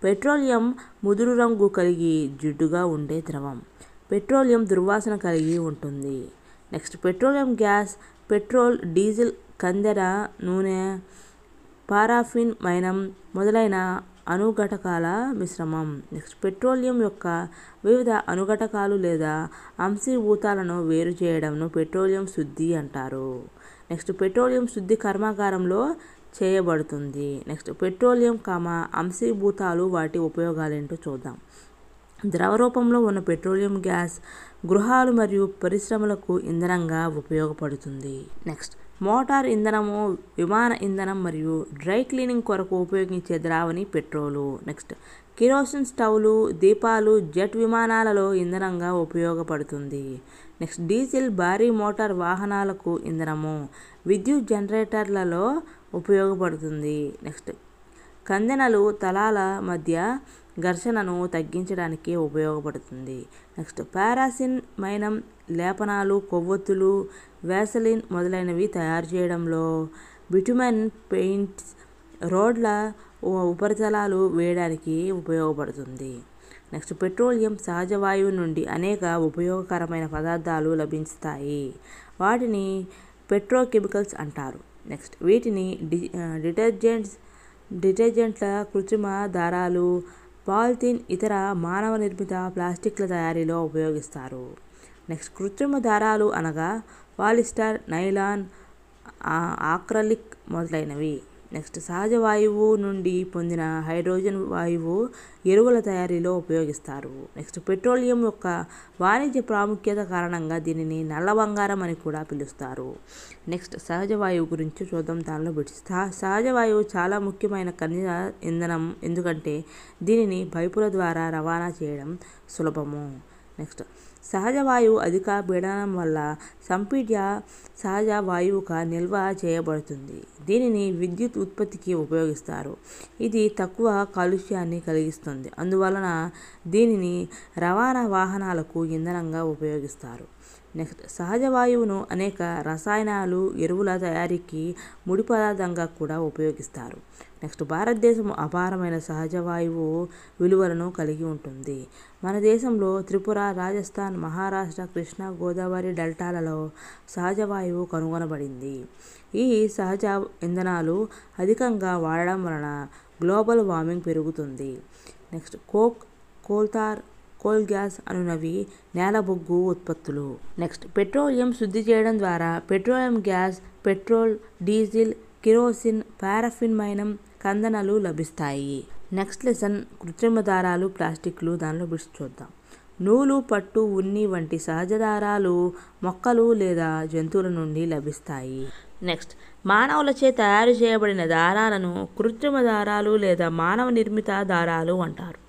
పెట్రోలియం ముదురు రంగు కలిగి జిడ్డుగా ఉండే ద్రవం. పెట్రోలియం దుర్వాసన కలిగి ఉంటుంది. Next petroleum gas petrol, diesel, కందెర నూనె, పారాఫిన్, మైనం మొదలైన అణుఘటకాల మిశ్రమం. నెక్స్ట్ పెట్రోలియం యొక్క వివిధ అణుఘటకాలు లేదా అంశీభూతాలను వేరు చేయడంను పెట్రోలియం శుద్ధి అంటారు. నెక్స్ట్ పెట్రోలియం శుద్ధి కర్మాగారంలో చేయబడుతుంది. నెక్స్ట్ పెట్రోలియం, అంశీభూతాలు వాటి ఉపయోగాలేంటో చూద్దాం. ద్రవ రూపంలో ఉన్న పెట్రోలియం గ్యాస్ గృహాలు మరియు పరిశ్రమలకు ఇంధనంగా ఉపయోగపడుతుంది. నెక్స్ట్ మోటార్ ఇంధనము, విమాన ఇంధనం మరియు డ్రై క్లీనింగ్ కొరకు ఉపయోగించే ద్రావణి పెట్రోలు. నెక్స్ట్ కిరోసిన్ స్టవ్లు, దీపాలు, జెట్ విమానాలలో ఇంధనంగా ఉపయోగపడుతుంది. నెక్స్ట్ డీజిల్ భారీ మోటార్ వాహనాలకు ఇంధనము, విద్యుత్ జనరేటర్లలో ఉపయోగపడుతుంది. నెక్స్ట్ కందెనలు తలాల మధ్య ఘర్షణను తగ్గించడానికి ఉపయోగపడుతుంది. నెక్స్ట్ పారాసిన్ మైనం లేపనాలు, కొవ్వొత్తులు, వ్యాసలిన్ మొదలైనవి తయారు చేయడంలో, బిటుమెన్ పెయింట్స్ రోడ్ల ఉపరితలాలు వేయడానికి ఉపయోగపడుతుంది. నెక్స్ట్ పెట్రోలియం సహజ వాయువు నుండి అనేక ఉపయోగకరమైన పదార్థాలు లభిస్తాయి. వాటిని పెట్రోకెమికల్స్ అంటారు. నెక్స్ట్ వీటిని డిటర్జెంట్ల, కృత్రిమ దారాలు, పాలిథిన్, ఇతర మానవ నిర్మిత ప్లాస్టిక్ల తయారీలో ఉపయోగిస్తారు. నెక్స్ట్ కృత్రిమ దారాలు అనగా పాలిస్టర్, నైలాన్, ఆక్రలిక్ మొదలైనవి. నెక్స్ట్ సహజ వాయువు నుండి పొందిన హైడ్రోజన్ వాయువు ఎరువుల తయారీలో ఉపయోగిస్తారు. నెక్స్ట్ పెట్రోలియం యొక్క వాణిజ్య ప్రాముఖ్యత కారణంగా దీనిని నల్ల బంగారం అని కూడా పిలుస్తారు. నెక్స్ట్ సహజ వాయువు గురించి చూద్దాం. దానిలో సహజ వాయువు చాలా ముఖ్యమైన ఖనిజ ఇంధనం, ఎందుకంటే దీనిని పైపుల ద్వారా రవాణా చేయడం సులభము. నెక్స్ట్ సహజ వాయువు అధిక పీడనం వల్ల సంపీడ్య సహజ వాయువుగా నిల్వ చేయబడుతుంది. దీనిని విద్యుత్ ఉత్పత్తికి ఉపయోగిస్తారు. ఇది తక్కువ కాలుష్యాన్ని కలిగిస్తుంది. అందువలన దీనిని రవాణా వాహనాలకు ఇంధనంగా ఉపయోగిస్తారు. నెక్స్ట్ సహజ వాయువును అనేక రసాయనాలు, ఎరువుల తయారీకి ముడి పదార్థంగా కూడా ఉపయోగిస్తారు. నెక్స్ట్ భారతదేశం అపారమైన సహజ వాయువు విలువలను కలిగి ఉంటుంది. మన దేశంలో త్రిపుర, రాజస్థాన్, మహారాష్ట్ర, కృష్ణా, గోదావరి డెల్టాలలో సహజ వాయువు కనుగొనబడింది. ఈ సహజ ఇంధనాలు అధికంగా వాడడం వలన గ్లోబల్ వార్మింగ్ పెరుగుతుంది. Next coke, coal tar, coal gas అనునవి నేల బొగ్గు ఉత్పత్తులు. నెక్స్ట్ పెట్రోలియం శుద్ధి చేయడం ద్వారా petroleum gas, petrol, diesel, kerosene, paraffin మైనం, కందనలు లభిస్తాయి. నెక్స్ట్ లెసన్ కృత్రిమ దారాలు, ప్లాస్టిక్లు. దానిలో బిట్స్ చూద్దాం. నూలు, పట్టు, ఉన్ని వంటి సహజ దారాలు మొక్కలు లేదా జంతువుల నుండి లభిస్తాయి. నెక్స్ట్ మానవులచే తయారు చేయబడిన దారాలను కృత్రిమ దారాలు లేదా మానవ నిర్మిత దారాలు అంటారు.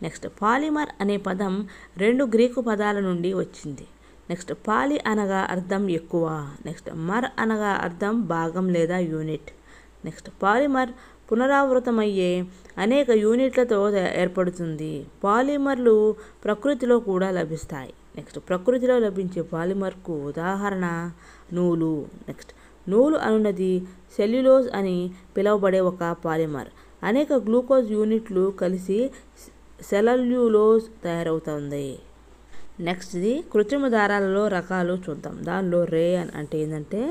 నెక్స్ట్ పాలిమర్ అనే పదం 2 గ్రీకు పదాల నుండి వచ్చింది. నెక్స్ట్ పాలి అనగా అర్థం ఎక్కువ. నెక్స్ట్ మర్ అనగా అర్థం భాగం లేదా యూనిట్. నెక్స్ట్ పాలిమర్ పునరావృతమయ్యే అనేక యూనిట్లతో ఏర్పడుతుంది. పాలిమర్లు ప్రకృతిలో కూడా లభిస్తాయి. నెక్స్ట్ ప్రకృతిలో లభించే పాలిమర్కు ఉదాహరణ నూలు. నెక్స్ట్ నూలు అనున్నది సెల్యులోజ్ అని పిలువబడే ఒక పాలిమర్. అనేక గ్లూకోజ్ యూనిట్లు కలిసి సెల్యులోజ్ తయారవుతుంది. నెక్స్ట్ ఇది కృత్రిమ దారాలలో రకాలు చూద్దాం. దానిలో రేయాన్ అంటే ఏంటంటే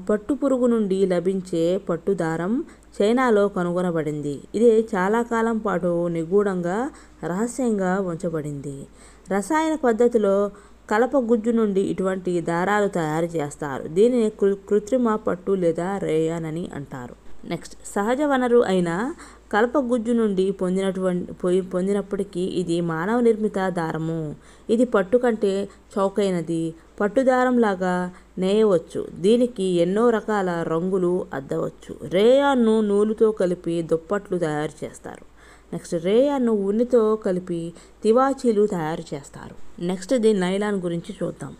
పట్టు పురుగు నుండి లభించే పట్టు దారం చైనాలో కనుగొనబడింది. ఇది చాలా కాలం పాటు నిగూఢంగా రహస్యంగా ఉంచబడింది. రసాయన పద్ధతిలో కలప గుజ్జు నుండి ఇటువంటి దారాలు తయారు చేస్తారు. దీనిని కృత్రిమ పట్టు లేదా రేయాన్ అని అంటారు. నెక్స్ట్ సహజ వనరు అయిన కలప గుజ్జు నుండి పొందినప్పటికీ ఇది మానవ నిర్మిత దారము. ఇది పట్టు కంటే చౌకైనది. పట్టు దారం లాగా నేయవచ్చు. దీనికి ఎన్నో రకాల రంగులు అద్దవచ్చు. రేయాన్ను నూలుతో కలిపి దుప్పట్లు తయారు చేస్తారు. నెక్స్ట్ రేయాన్ను ఉన్నితో కలిపి తివాచీలు తయారు చేస్తారు. నెక్స్ట్ ఇది నైలాన్ గురించి చూద్దాం.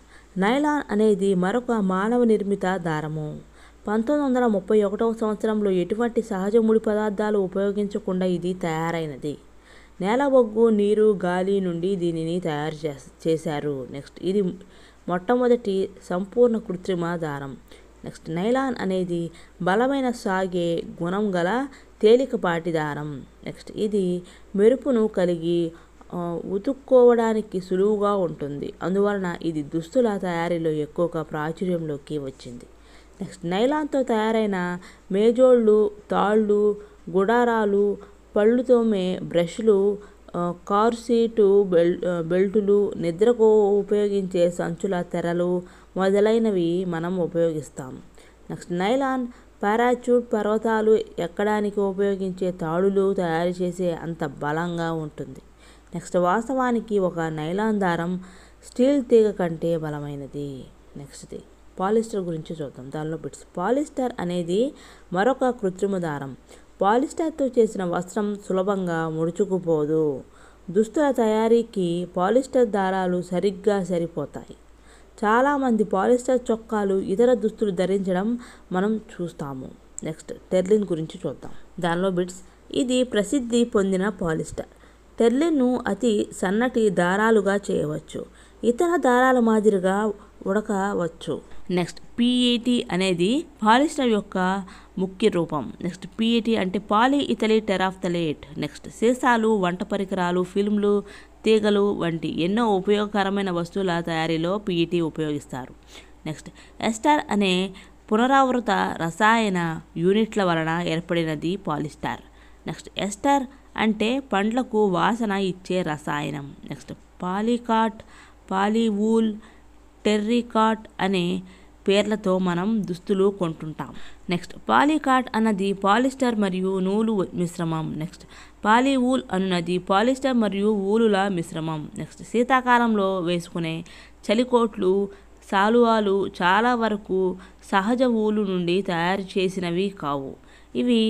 నైలాన్ అనేది మరొక మానవ నిర్మిత దారము. 1931 సంవత్సరంలో ఎటువంటి సహజ ముడి పదార్థాలు ఉపయోగించకుండా ఇది తయారైనది. నేల బొగ్గు, నీరు, గాలి నుండి దీనిని తయారు చేశారు. నెక్స్ట్ ఇది మొట్టమొదటి సంపూర్ణ కృత్రిమ దారం. నెక్స్ట్ నైలాన్ అనేది బలమైన సాగే గుణం గల తేలికపాటి దారం. నెక్స్ట్ ఇది మెరుపును కలిగి ఉతుక్కోవడానికి సులువుగా ఉంటుంది. అందువలన ఇది దుస్తుల తయారీలో ఎక్కువగా ప్రాచుర్యంలోకి వచ్చింది. నెక్స్ట్ నైలాన్తో తయారైన మేజోళ్ళు, తాళ్ళు, గుడారాలు, పళ్ళు తోమే బ్రష్లు, కారు సీటు బెల్టులు, నిద్రకు ఉపయోగించే సంచుల తెరలు మొదలైనవి మనం ఉపయోగిస్తాం. నెక్స్ట్ నైలాన్ పారాచూట్ పర్వతాలు ఎక్కడానికి ఉపయోగించే తాడులు తయారు చేసే అంత బలంగా ఉంటుంది. నెక్స్ట్ వాస్తవానికి ఒక నైలాన్ దారం స్టీల్ తీగ కంటే బలమైనది. నెక్స్ట్ది పాలిస్టర్ గురించి చూద్దాం. దానిలో బిట్స్. పాలిస్టర్ అనేది మరొక కృత్రిమ దారం. పాలిస్టర్తో చేసిన వస్త్రం సులభంగా ముడుచుకుపోదు. దుస్తుల తయారీకి పాలిస్టర్ దారాలు సరిగ్గా సరిపోతాయి. చాలామంది పాలిస్టర్ చొక్కాలు, ఇతర దుస్తులు ధరించడం మనం చూస్తాము. నెక్స్ట్ టెర్లిన్ గురించి చూద్దాం. దానిలో బిట్స్. ఇది ప్రసిద్ధి పొందిన పాలిస్టర్. టెర్లిన్ను అతి సన్నటి దారాలుగా చేయవచ్చు, ఇతర దారాల మాదిరిగా ఉడకవచ్చు. నెక్స్ట్ పిఈటి అనేది పాలిస్టర్ యొక్క ముఖ్య రూపం. నెక్స్ట్ పిఈటి అంటే పాలీ ఇథిలీన్ టెరాఫ్థలేట్. నెక్స్ట్ సీసాలు, వంట పరికరాలు, ఫిల్మ్లు, తీగలు వంటి ఎన్నో ఉపయోగకరమైన వస్తువుల తయారీలో పిఈటి ఉపయోగిస్తారు. నెక్స్ట్ ఎస్టర్ అనే పునరావృత రసాయన యూనిట్ల వలన ఏర్పడినది పాలిస్టర్. నెక్స్ట్ ఎస్టర్ అంటే పండ్లకు వాసన ఇచ్చే రసాయనం. నెక్స్ట్ పాలికాట్, పాలీవూల్, టెర్రికాట్ అనే పేర్లతో మనం దుస్తులు కొంటుంటాం. నెక్స్ట్ పాలికాట్ అన్నది పాలిస్టర్ మరియు నూలు మిశ్రమం. నెక్స్ట్ పాలీవూల్ అన్నది పాలిస్టర్ మరియు ఊలుల మిశ్రమం. నెక్స్ట్ శీతాకాలంలో వేసుకునే చలికోట్లు, శాలువాలు చాలా వరకు సహజ ఊలు నుండి తయారు చేసినవి కావు. ఇవి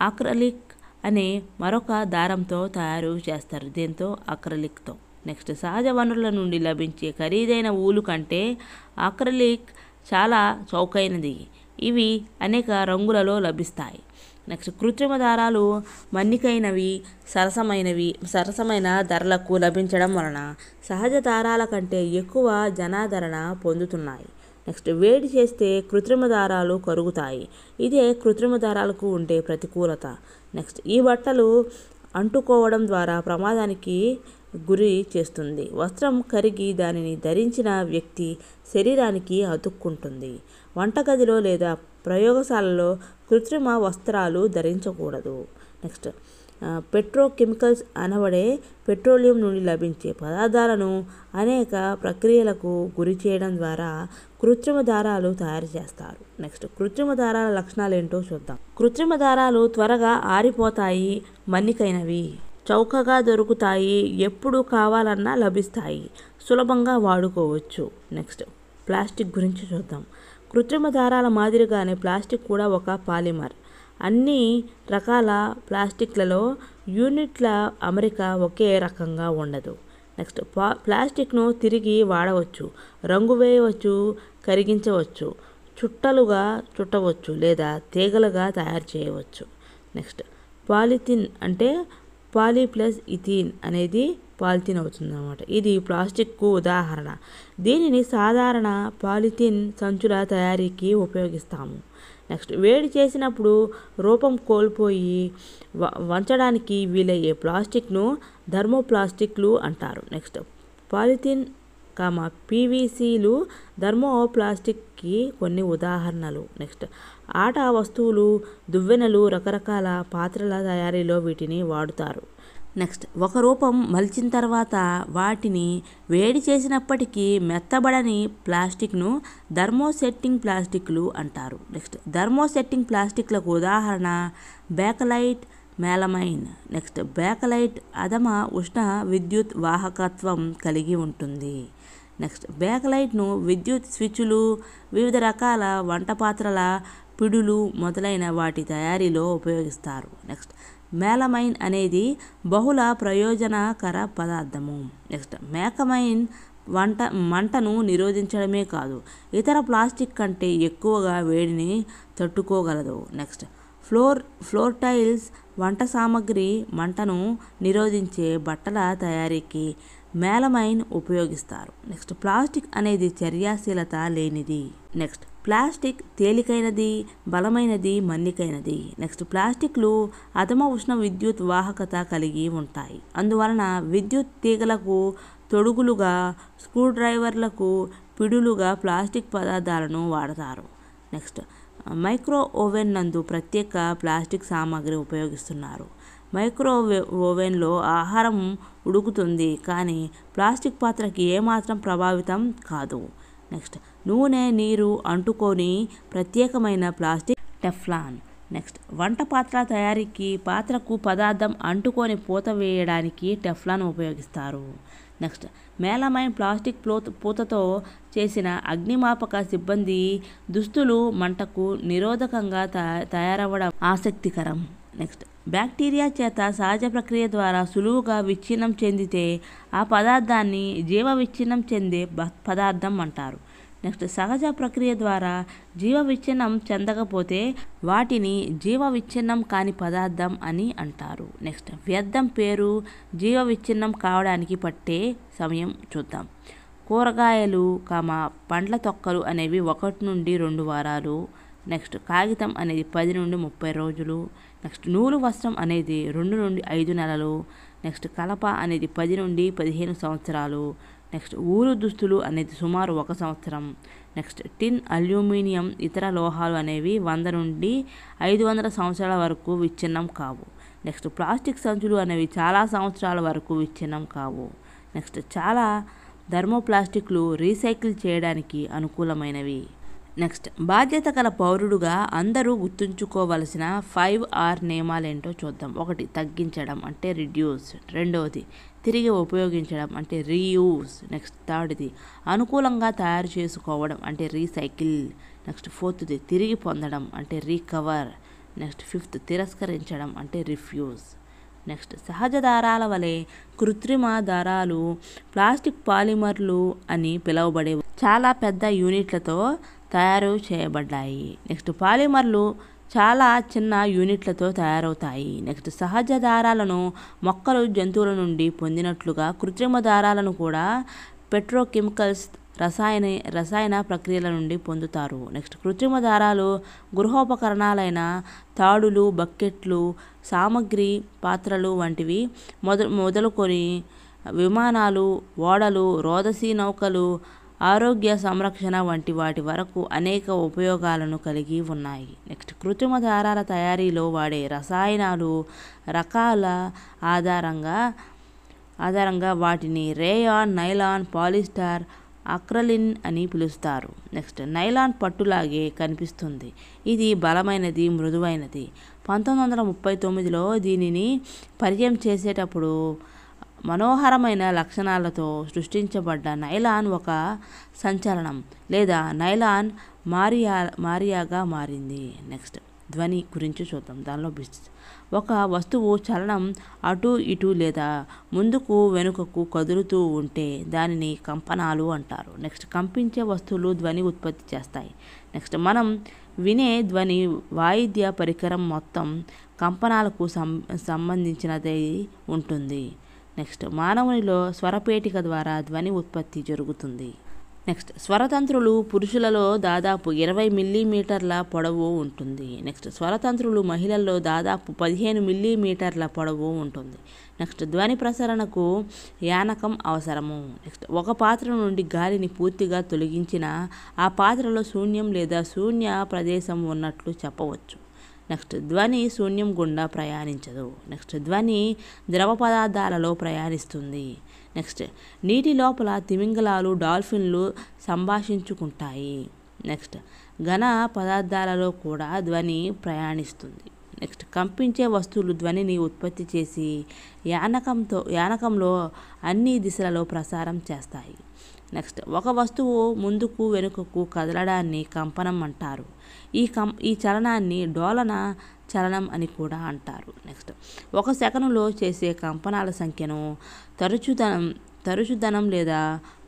అక్రలిక్ అనే మరొక దారంతో తయారు చేస్తారు, దీంతో అక్రలిక్తో. నెక్స్ట్ సహజ వనరుల నుండి లభించే ఖరీదైన ఊలు కంటే అక్రలిక్ చాలా చౌకైనది. ఇవి అనేక రంగులలో లభిస్తాయి. నెక్స్ట్ కృత్రిమ దారాలు మన్నికైనవి, సరసమైన ధరలకు లభించడం వలన సహజ దారాల కంటే ఎక్కువ జనాదరణ పొందుతున్నాయి. నెక్స్ట్ వేడి చేస్తే కృత్రిమ దారాలు కరుగుతాయి. ఇదే కృత్రిమ దారాలకు ఉండే ప్రతికూలత. నెక్స్ట్ ఈ బట్టలు అంటుకోవడం ద్వారా ప్రమాదానికి గురి చేస్తుంది. వస్త్రం కరిగి దానిని ధరించిన వ్యక్తి శరీరానికి అతుక్కుంటుంది. వంటగదిలో లేదా ప్రయోగశాలలో కృత్రిమ వస్త్రాలు ధరించకూడదు. నెక్స్ట్ పెట్రోకెమికల్స్ అనబడే పెట్రోలియం నుండి లభించే పదార్థాలను అనేక ప్రక్రియలకు గురి చేయడం ద్వారా కృత్రిమ దారాలు తయారు చేస్తారు. నెక్స్ట్ కృత్రిమ దారాల లక్షణాలు ఏంటో చూద్దాం. కృత్రిమ దారాలు త్వరగా ఆరిపోతాయి, మన్నికైనవి, చౌకగా దొరుకుతాయి, ఎప్పుడు కావాలన్నా లభిస్తాయి, సులభంగా వాడుకోవచ్చు. నెక్స్ట్ ప్లాస్టిక్ గురించి చూద్దాం. కృత్రిమ దారాల మాదిరిగానే ప్లాస్టిక్ కూడా ఒక పాలిమర్. అన్ని రకాల ప్లాస్టిక్లలో యూనిట్ల అమరిక ఒకే రకంగా ఉండదు. నెక్స్ట్ ప్లాస్టిక్ను తిరిగి వాడవచ్చు, రంగు వేయవచ్చు, కరిగించవచ్చు, చుట్టలుగా చుట్టవచ్చు లేదా తీగలుగా తయారు చేయవచ్చు. నెక్స్ట్ పాలిథిన్ అంటే పాలీ ప్లస్ ఇథీన్ అనేది పాలిథిన్ అవుతుంది అన్నమాట. ఇది ప్లాస్టిక్కు ఉదాహరణ. దీనిని సాధారణ పాలిథిన్ సంచుల తయారీకి ఉపయోగిస్తాము. నెక్స్ట్ వేడి చేసినప్పుడు రూపం కోల్పోయి వంచడానికి వీలయ్యే ప్లాస్టిక్ను థర్మోప్లాస్టిక్లు అంటారు. నెక్స్ట్ పాలిథిన్, పీవీసీలు థర్మోప్లాస్టిక్కి కొన్ని ఉదాహరణలు. నెక్స్ట్ ఆట వస్తువులు, దువ్వెనలు, రకరకాల పాత్రల తయారీలో వీటిని వాడుతారు. నెక్స్ట్ ఒక రూపం మలిచిన తర్వాత వాటిని వేడి చేసినప్పటికీ మెత్తబడని ప్లాస్టిక్ను థర్మోసెట్టింగ్ ప్లాస్టిక్లు అంటారు. నెక్స్ట్ థర్మోసెట్టింగ్ ప్లాస్టిక్లకు ఉదాహరణ బేకలైట్, మెలమైన్. నెక్స్ట్ బేకలైట్ అధమ ఉష్ణ విద్యుత్ వాహకత్వం కలిగి ఉంటుంది. నెక్స్ట్ బేకలైట్ను విద్యుత్ స్విచ్లు, వివిధ రకాల వంట పాత్రల పిడులు మొదలైన వాటి తయారీలో ఉపయోగిస్తారు. నెక్స్ట్ మెలమైన్ అనేది బహుళ ప్రయోజనకర పదార్థము. నెక్స్ట్ మేకమైన్ మంటను నిరోధించడమే కాదు, ఇతర ప్లాస్టిక్ కంటే ఎక్కువగా వేడిని తట్టుకోగలదు. నెక్స్ట్ ఫ్లోర్ టైల్స్ వంట సామాగ్రి మంటను నిరోధించే బట్టల తయారీకి మెలమైన్ ఉపయోగిస్తారు. నెక్స్ట్ ప్లాస్టిక్ అనేది చర్యాశీలత లేనిది. నెక్స్ట్ ప్లాస్టిక్ తేలికైనది, బలమైనది, మన్నికైనది. నెక్స్ట్ ప్లాస్టిక్లు అధమ ఉష్ణ విద్యుత్ వాహకత కలిగి ఉంటాయి. అందువలన విద్యుత్ తీగలకు తొడుగులుగా, స్క్రూడ్రైవర్లకు పిడులుగా ప్లాస్టిక్ పదార్థాలను వాడతారు. నెక్స్ట్ మైక్రో ఓవెన్ నందు ప్రత్యేక ప్లాస్టిక్ సామాగ్రి ఉపయోగిస్తున్నారు. ఓవెన్లో ఆహారం ఉడుకుతుంది, కానీ ప్లాస్టిక్ పాత్రకి ఏమాత్రం ప్రభావితం కాదు. నెక్స్ట్ నూనె, నీరు అంటుకొని ప్రత్యేకమైన ప్లాస్టిక్ టెఫ్లాన్. నెక్స్ట్ వంట పాత్ర తయారీకి పాత్రకు పదార్థం అంటుకొని పూత వేయడానికి టెఫ్లాన్ ఉపయోగిస్తారు. నెక్స్ట్ మెలమైన్ ప్లాస్టిక్ పూతతో చేసిన అగ్నిమాపక సిబ్బంది దుస్తులు మంటకు నిరోధకంగా తయారవ్వడం ఆసక్తికరం. నెక్స్ట్ బ్యాక్టీరియా చేత సహజ ప్రక్రియ ద్వారా సులువుగా విచ్ఛిన్నం చెందితే ఆ పదార్థాన్ని జీవ విచ్ఛిన్నం చెందే పదార్థం అంటారు. నెక్స్ట్ సహజ ప్రక్రియ ద్వారా జీవ విచ్ఛిన్నం చెందకపోతే వాటిని జీవ విచ్ఛిన్నం కాని పదార్థం అని అంటారు. నెక్స్ట్ వ్యర్థం పేరు జీవ విచ్ఛిన్నం కావడానికి పట్టే సమయం చూద్దాం. కూరగాయలు పండ్ల తొక్కలు అనేవి 1 నుండి 2 వారాలు. నెక్స్ట్ కాగితం అనేది 10 నుండి 30 రోజులు. నెక్స్ట్ నూలు వస్త్రం అనేది 2 నుండి 5 నెలలు. నెక్స్ట్ కలప అనేది 10 నుండి 15 సంవత్సరాలు. నెక్స్ట్ ఊలు దుస్తులు అనేది సుమారు 1 సంవత్సరం. నెక్స్ట్ టిన్, అల్యూమినియం, ఇతర లోహాలు అనేవి 100 నుండి 500 సంవత్సరాల వరకు విచ్ఛిన్నం కావు. నెక్స్ట్ ప్లాస్టిక్ సంచులు అనేవి చాలా సంవత్సరాల వరకు విచ్ఛిన్నం కావు. నెక్స్ట్ చాలా థర్మోప్లాస్టిక్లు రీసైకిల్ చేయడానికి అనుకూలమైనవి. నెక్స్ట్ బాధ్యత గల పౌరుడుగా అందరూ గుర్తుంచుకోవలసిన 5R నియమాలేంటో చూద్దాం. 1 తగ్గించడం అంటే రిడ్యూస్. 2వది తిరిగి ఉపయోగించడం అంటే రీయూస్. నెక్స్ట్ 3ది అనుకూలంగా తయారు చేసుకోవడం అంటే రీసైకిల్. నెక్స్ట్ 4ది తిరిగి పొందడం అంటే రీకవర్. నెక్స్ట్ 5th తిరస్కరించడం అంటే రిఫ్యూజ్. నెక్స్ట్ సహజ దారాల వలె కృత్రిమ దారాలు ప్లాస్టిక్ పాలిమర్లు అని పిలువబడే చాలా పెద్ద యూనిట్లతో తయారు చేయబడ్డాయి. నెక్స్ట్ పాలిమర్లు చాలా చిన్న యూనిట్లతో తయారవుతాయి. నెక్స్ట్ సహజ దారాలను మొక్కలు, జంతువుల నుండి పొందినట్లుగా కృత్రిమ దారాలను కూడా పెట్రోకెమికల్స్ రసాయన ప్రక్రియల నుండి పొందుతారు. నెక్స్ట్ కృత్రిమ దారాలు గృహోపకరణాలైన తాడులు, బకెట్లు, సామగ్రి పాత్రలు వంటివి మొదలుకొని విమానాలు, ఓడలు, రోదసీ నౌకలు, ఆరోగ్య సంరక్షణ వంటి వాటి వరకు అనేక ఉపయోగాలను కలిగి ఉన్నాయి. నెక్స్ట్ కృత్రిమ దారాల తయారీలో వాడే రసాయనాలు రకాల ఆధారంగా వాటిని రేయాన్, నైలాన్, పాలిస్టర్, అక్రలిన్ అని పిలుస్తారు. నెక్స్ట్ నైలాన్ పట్టులాగే కనిపిస్తుంది. ఇది బలమైనది, మృదువైనది. 1939లో దీనిని పరిచయం చేసేటప్పుడు మనోహరమైన లక్షణాలతో సృష్టించబడ్డ నైలాన్ ఒక సంచలనం లేదా నైలాన్ మారియాగా మారింది. నెక్స్ట్ ధ్వని గురించి చూద్దాం. దానిలో ఒక వస్తువు చలనం అటు ఇటు లేదా ముందుకు వెనుకకు కదులుతూ ఉంటే దానిని కంపనాలు అంటారు. నెక్స్ట్ కంపించే వస్తువులు ధ్వని ఉత్పత్తి చేస్తాయి. నెక్స్ట్ మనం వినే ధ్వని వాయిద్య పరికరం మొత్తం కంపనాలకు సంబంధించినదై ఉంటుంది. నెక్స్ట్ మానవునిలో స్వరపేటిక ద్వారా ధ్వని ఉత్పత్తి జరుగుతుంది. నెక్స్ట్ స్వరతంత్రులు పురుషులలో దాదాపు 20 మిల్లీమీటర్ల పొడవు ఉంటుంది. నెక్స్ట్ స్వరతంత్రులు మహిళల్లో దాదాపు 15 మిల్లీమీటర్ల పొడవు ఉంటుంది. నెక్స్ట్ ధ్వని ప్రసరణకు యానకం అవసరము. నెక్స్ట్ ఒక పాత్ర నుండి గాలిని పూర్తిగా తొలగించిన ఆ పాత్రలో శూన్యం లేదా శూన్య ప్రదేశం ఉన్నట్లు చెప్పవచ్చు. నెక్స్ట్ ధ్వని శూన్యం గుండా ప్రయాణించదు. నెక్స్ట్ ధ్వని ద్రవ పదార్థాలలో ప్రయాణిస్తుంది. నెక్స్ట్ నీటి లోపల తిమింగలాలు, డాల్ఫిన్లు సంభాషించుకుంటాయి. నెక్స్ట్ ఘన పదార్థాలలో కూడా ధ్వని ప్రయాణిస్తుంది. నెక్స్ట్ కంపించే వస్తువులు ధ్వనిని ఉత్పత్తి చేసి యానకంలో అన్ని దిశలలో ప్రసారం చేస్తాయి. నెక్స్ట్ ఒక వస్తువు ముందుకు వెనుకకు కదలడాన్ని కంపనం అంటారు. ఈ చలనాన్ని డోలన చలనం అని కూడా అంటారు. నెక్స్ట్ ఒక సెకనులో చేసే కంపనాల సంఖ్యను తరచుదనం లేదా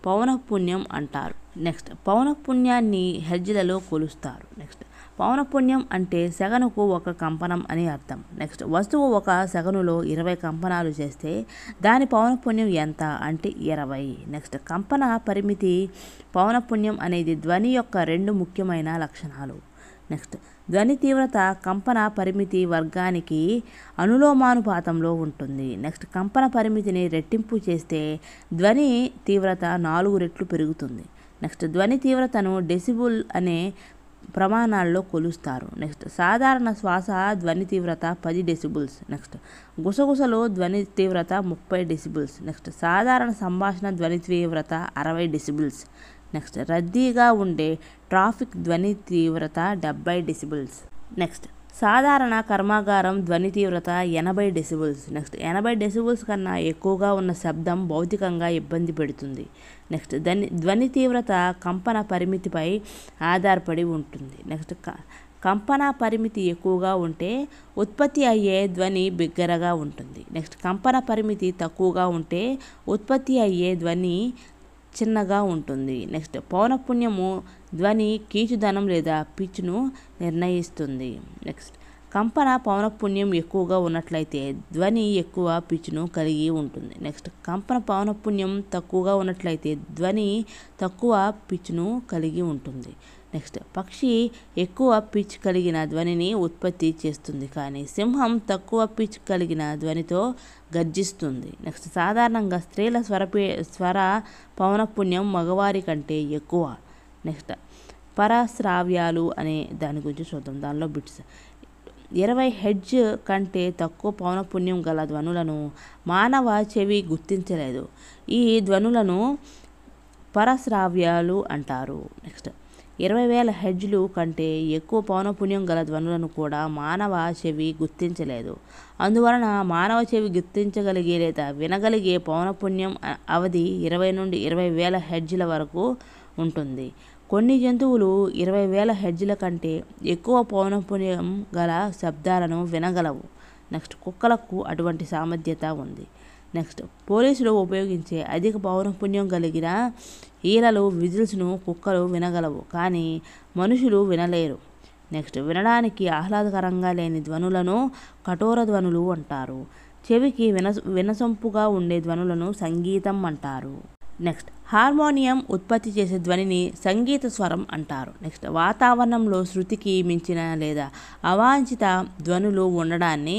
పౌనఃపున్యం అంటారు. నెక్స్ట్ పౌనఃపున్యాన్ని హెర్ట్జ్లలో కొలుస్తారు. నెక్స్ట్ పౌనఃపున్యం అంటే సెకనుకు 1 కంపనం అని అర్థం. నెక్స్ట్ వస్తువు ఒక సెకనులో 20 కంపనాలు చేస్తే దాని పౌనఃపున్యం ఎంత అంటే 20. నెక్స్ట్ కంపన పరిమితి పౌనఃపున్యం అనేది ధ్వని యొక్క 2 ముఖ్యమైన లక్షణాలు. నెక్స్ట్ ధ్వని తీవ్రత కంపన పరిమితి వర్గానికి అనులోమానుపాతంలో ఉంటుంది. నెక్స్ట్ కంపన పరిమితిని రెట్టింపు చేస్తే ధ్వని తీవ్రత 4 రెట్లు పెరుగుతుంది. నెక్స్ట్ ధ్వని తీవ్రతను డెసిబుల్ అనే ప్రమాణాల్లో కొలుస్తారు. నెక్స్ట్ సాధారణ శ్వాస ధ్వని తీవ్రత 10 డెసిబుల్స్. నెక్స్ట్ గుసగుసలో ధ్వని తీవ్రత 30 డెసిబుల్స్. నెక్స్ట్ సాధారణ సంభాషణ ధ్వని తీవ్రత 60 డెసిబుల్స్. నెక్స్ట్ రద్దీగా ఉండే ట్రాఫిక్ ధ్వని తీవ్రత 70 డెసిబుల్స్. నెక్స్ట్ సాధారణ కర్మాగారం ధ్వని తీవ్రత 80 డెసిబుల్స్. నెక్స్ట్ 80 డెసిబుల్స్ కన్నా ఎక్కువగా ఉన్న శబ్దం భౌతికంగా ఇబ్బంది పెడుతుంది. నెక్స్ట్ ధ్వని తీవ్రత కంపన పరిమితిపై ఆధారపడి ఉంటుంది. నెక్స్ట్ కంపన పరిమితి ఎక్కువగా ఉంటే ఉత్పత్తి అయ్యే ధ్వని బిగ్గరగా ఉంటుంది. నెక్స్ట్ కంపన పరిమితి తక్కువగా ఉంటే ఉత్పత్తి అయ్యే ధ్వని చిన్నగా ఉంటుంది. నెక్స్ట్ పౌనఃపున్యము ధ్వని కీచుదనం లేదా పిచ్ను నిర్ణయిస్తుంది. నెక్స్ట్ కంపన పౌనఃపున్యం ఎక్కువగా ఉన్నట్లయితే ధ్వని ఎక్కువ పిచ్ను కలిగి ఉంటుంది. నెక్స్ట్ కంపన పౌనఃపున్యం తక్కువగా ఉన్నట్లయితే ధ్వని తక్కువ పిచ్ను కలిగి ఉంటుంది. నెక్స్ట్ పక్షి ఎక్కువ పిచ్ కలిగిన ధ్వనిని ఉత్పత్తి చేస్తుంది, కానీ సింహం తక్కువ పిచ్ కలిగిన ధ్వనితో గర్జిస్తుంది. నెక్స్ట్ సాధారణంగా స్త్రీల స్వర పౌనఃపున్యం మగవారి కంటే ఎక్కువ. నెక్స్ట్ పరశ్రావ్యాలు అనే దాని గురించి చూద్దాం. దానిలో బిట్స్ 20 హెర్ట్జ్ కంటే తక్కువ పౌనఃపున్యం గల ధ్వనులను మానవ చెవి గుర్తించలేదు. ఈ ధ్వనులను పరశ్రావ్యాలు అంటారు. నెక్స్ట్ 20,000 హెర్ట్జ్లు కంటే ఎక్కువ పౌనఃపున్యం గల ధ్వనులను కూడా మానవ చెవి గుర్తించలేదు. అందువలన మానవ చెవి గుర్తించగలిగే లేదా వినగలిగే పౌనఃపున్యం అవధి 20 నుండి 20,000 హెర్ట్జ్ల వరకు ఉంటుంది. కొన్ని జంతువులు 20,000 హెర్ట్జ్ల కంటే ఎక్కువ పౌనఃపున్యం గల శబ్దాలను వినగలవు. నెక్స్ట్ కుక్కలకు అటువంటి సామర్థ్యత ఉంది. నెక్స్ట్ పోలీసులు ఉపయోగించే అధిక పౌనఃపున్యం కలిగిన ఈలలు విజిల్స్ను కుక్కలు వినగలవు, కానీ మనుషులు వినలేరు. నెక్స్ట్ వినడానికి ఆహ్లాదకరంగా లేని ధ్వనులను కఠోర ధ్వనులు అంటారు. చెవికి వినసొంపుగా ఉండే ధ్వనులను సంగీతం అంటారు. నెక్స్ట్ హార్మోనియం ఉత్పత్తి చేసే ధ్వనిని సంగీత స్వరం అంటారు. నెక్స్ట్ వాతావరణంలో శృతికి మించిన లేదా అవాంఛిత ధ్వనులు ఉండడాన్ని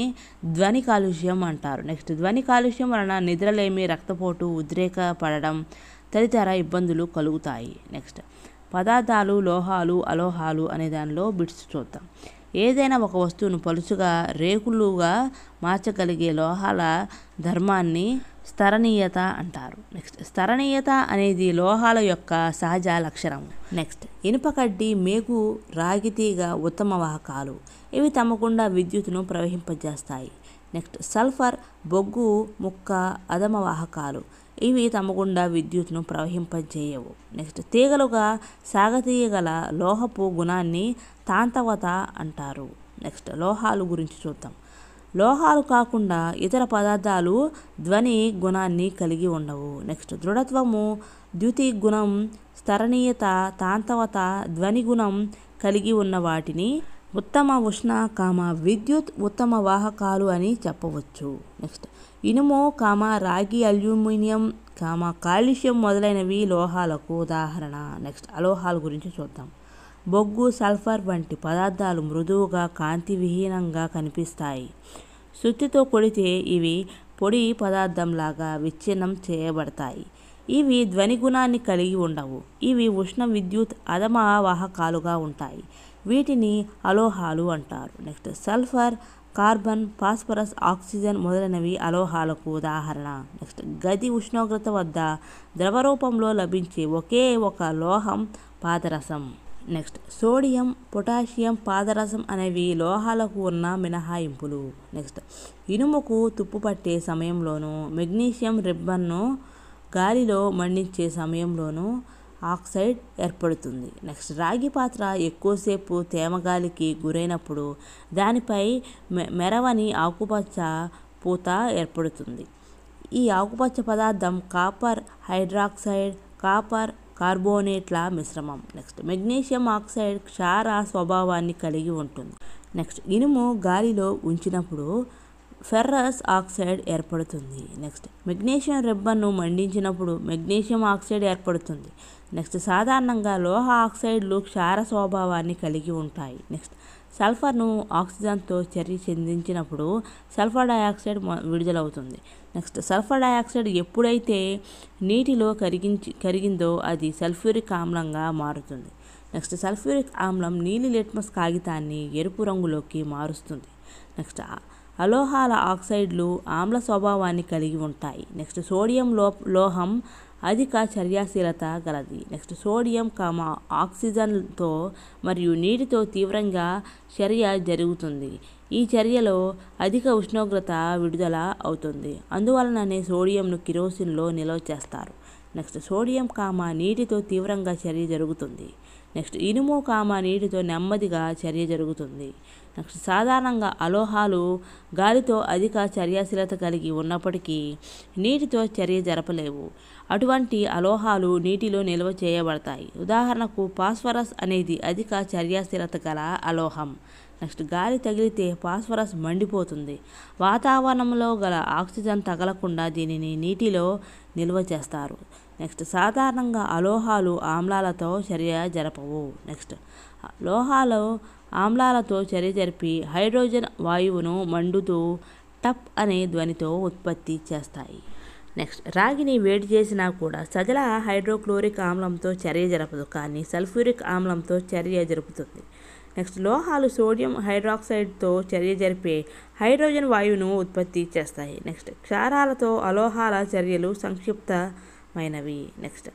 ధ్వని కాలుష్యం అంటారు. నెక్స్ట్ ధ్వని కాలుష్యం వలన నిద్రలేమి, రక్తపోటు, ఉద్రేక పడడం తదితర ఇబ్బందులు కలుగుతాయి. నెక్స్ట్ పదార్థాలు, లోహాలు, అలోహాలు అనే దానిలో బిట్స్ చూద్దాం. ఏదైనా ఒక వస్తువును పలుచగా, రేకులుగా మార్చగలిగే లోహాల ధర్మాన్ని స్థరణీయత అంటారు. నెక్స్ట్ స్థరణీయత అనేది లోహాల యొక్క సహజ లక్షణం. నెక్స్ట్ ఇనుపకడ్డి, మేకు, రాగితీగ ఉత్తమ వాహకాలు. ఇవి తమ్మకుండా విద్యుత్తును ప్రవహింపజేస్తాయి. నెక్స్ట్ సల్ఫర్, బొగ్గు ముక్క అధమ వాహకాలు. ఇవి తమ్మకుండా విద్యుత్తును ప్రవహింపజేయవు. నెక్స్ట్ తీగలుగా సాగతీయగల లోహపు గుణాన్ని తాంతవత అంటారు. నెక్స్ట్ లోహాలు గురించి చూద్దాం. లోహాలు కాకుండా ఇతర పదార్థాలు ధ్వని గుణాన్ని కలిగి ఉండవు. నెక్స్ట్ దృఢత్వము, ద్యుతి గుణం, స్థరణీయత, తాంతవత ధ్వని గుణం కలిగి ఉన్న వాటిని ఉత్తమ ఉష్ణ, విద్యుత్ ఉత్తమ వాహకాలు అని చెప్పవచ్చు. నెక్స్ట్ ఇనుము, రాగి, అల్యూమినియం, కాల్షియం మొదలైనవి లోహాలకు ఉదాహరణ. నెక్స్ట్ అలోహాల గురించి చూద్దాం. బొగ్గు, సల్ఫర్ వంటి పదార్థాలు మృదువుగా, కాంతి విహీనంగా కనిపిస్తాయి. సుత్తితో కొడితే ఇవి పొడి పదార్థంలాగా విచ్ఛిన్నం చేయబడతాయి. ఇవి ధ్వని గుణాన్ని కలిగి ఉండవు. ఇవి ఉష్ణ, విద్యుత్ అధమ వాహకాలుగా ఉంటాయి. వీటిని అలోహాలు అంటారు. Next sulphur, carbon, phosphorus, oxygen మొదలైనవి అలోహాలకు ఉదాహరణ. నెక్స్ట్ గది ఉష్ణోగ్రత వద్ద ద్రవరూపంలో లభించే ఒకే ఒక లోహం పాదరసం. నెక్స్ట్ సోడియం, పొటాషియం, పాదరసం అనేవి లోహాలకు ఉన్న మినహాయింపులు. నెక్స్ట్ ఇనుముకు తుప్పు పట్టే సమయంలోనూ, మెగ్నీషియం రిబ్బన్ను గాలిలో మండించే సమయంలోనూ ఆక్సైడ్ ఏర్పడుతుంది. నెక్స్ట్ రాగి పాత్ర ఎక్కువసేపు తేమగాలికి గురైనప్పుడు దానిపై మెరవని ఆకుపచ్చ పూత ఏర్పడుతుంది. ఈ ఆకుపచ్చ పదార్థం కాపర్ హైడ్రాక్సైడ్, కాపర్ కార్బోనేట్ల మిశ్రమం. నెక్స్ట్ మెగ్నీషియం ఆక్సైడ్ క్షార స్వభావాన్ని కలిగి ఉంటుంది. నెక్స్ట్ ఇనుము గాలిలో ఉంచినప్పుడు ఫెర్రస్ ఆక్సైడ్ ఏర్పడుతుంది. నెక్స్ట్ మెగ్నీషియం రిబ్బన్ను మండించినప్పుడు మెగ్నీషియం ఆక్సైడ్ ఏర్పడుతుంది. నెక్స్ట్ సాధారణంగా లోహ ఆక్సైడ్లు క్షార స్వభావాన్ని కలిగి ఉంటాయి. నెక్స్ట్ సల్ఫర్ను ఆక్సిజన్తో చర్య చెందించినప్పుడు సల్ఫర్ డయాక్సైడ్ విడుదలవుతుంది. నెక్స్ట్ సల్ఫర్ డయాక్సైడ్ ఎప్పుడైతే నీటిలో కరిగిందో అది సల్ఫ్యూరిక్ ఆమ్లంగా మారుతుంది. నెక్స్ట్ సల్ఫ్యూరిక్ ఆమ్లం నీలి లిట్మస్ కాగితాన్ని ఎరుపు రంగులోకి మారుస్తుంది. నెక్స్ట్ అలోహాల ఆక్సైడ్లు ఆమ్ల స్వభావాన్ని కలిగి ఉంటాయి. నెక్స్ట్ సోడియం లోహం అధిక చర్యాశీలత గలది. నెక్స్ట్ సోడియం, ఆక్సిజన్తో మరియు నీటితో తీవ్రంగా చర్య జరుగుతుంది. ఈ చర్యలో అధిక ఉష్ణోగ్రత విడుదల అవుతుంది. అందువలననే సోడియంను కిరోసిన్లో నిల్వ చేస్తారు. నెక్స్ట్ సోడియం, నీటితో తీవ్రంగా చర్య జరుగుతుంది. నెక్స్ట్ ఇనుము, నీటితో నెమ్మదిగా చర్య జరుగుతుంది. నెక్స్ట్ సాధారణంగా అలోహాలు గాలితో అధిక చర్యాశీలత కలిగి ఉన్నప్పటికీ నీటితో చర్య జరపలేవు. అటువంటి అలోహాలు నీటిలో నిల్వ చేయబడతాయి. ఉదాహరణకు ఫాస్ఫరస్ అనేది అధిక చర్యాశీలత గల అలోహం. నెక్స్ట్ గాలి తగిలితే ఫాస్ఫరస్ మండిపోతుంది. వాతావరణంలో గల ఆక్సిజన్ తగలకుండా దీనిని నీటిలో నిల్వ చేస్తారు. నెక్స్ట్ సాధారణంగా అలోహాలు ఆమ్లాలతో చర్య జరపవు. నెక్స్ట్ లోహాలు ఆమ్లాలతో చర్య జరిపి హైడ్రోజన్ వాయువును మండుతూ టప్ అనే ధ్వనితో ఉత్పత్తి చేస్తాయి. నెక్స్ట్ రాగిని వేడి చేసినా కూడా సజల హైడ్రోక్లోరిక్ ఆమ్లంతో చర్య జరపదు, కానీ సల్ఫ్యూరిక్ ఆమ్లంతో చర్య జరుపుతుంది. నెక్స్ట్ లోహాలు సోడియం హైడ్రాక్సైడ్తో చర్య జరిపే హైడ్రోజన్ వాయువును ఉత్పత్తి చేస్తాయి. నెక్స్ట్ క్షారాలతో అలోహాల చర్యలు సంక్షిప్తమైనవి. నెక్స్ట్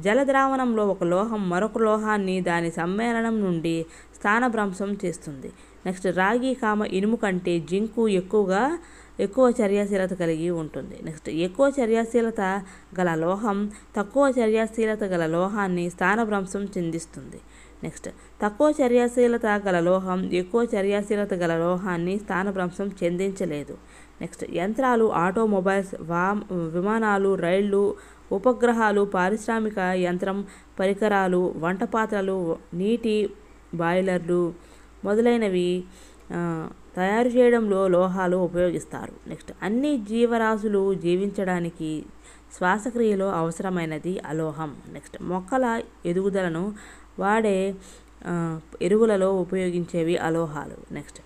జలద్రావణంలో ఒక లోహం మరొక లోహాన్ని దాని సమ్మేళనం నుండి స్థానభ్రంశం చేస్తుంది. నెక్స్ట్ రాగి ఇనుము కంటే జింకు ఎక్కువ చర్యాశీలత కలిగి ఉంటుంది. నెక్స్ట్ ఎక్కువ చర్యాశీలత గల లోహం తక్కువ చర్యాశీలత గల లోహాన్ని స్థానభ్రంశం చెందిస్తుంది. నెక్స్ట్ తక్కువ చర్యాశీలత గల లోహం ఎక్కువ చర్యాశీలత గల లోహాన్ని స్థానభ్రంశం చెందించలేదు. నెక్స్ట్ యంత్రాలు, ఆటోమొబైల్స్, విమానాలు, రైళ్లు, ఉపగ్రహాలు, పారిశ్రామిక యంత్రం పరికరాలు, వంట పాత్రలు, నీటి బాయిలర్లు మొదలైనవి తయారు చేయడంలో లోహాలు ఉపయోగిస్తారు. నెక్స్ట్ అన్ని జీవరాశులు జీవించడానికి శ్వాసక్రియలో అవసరమైనది అలోహం. నెక్స్ట్ మొక్కల ఎదుగుదలను వాడే ఎరువులలో ఉపయోగించేవి అలోహాలు. నెక్స్ట్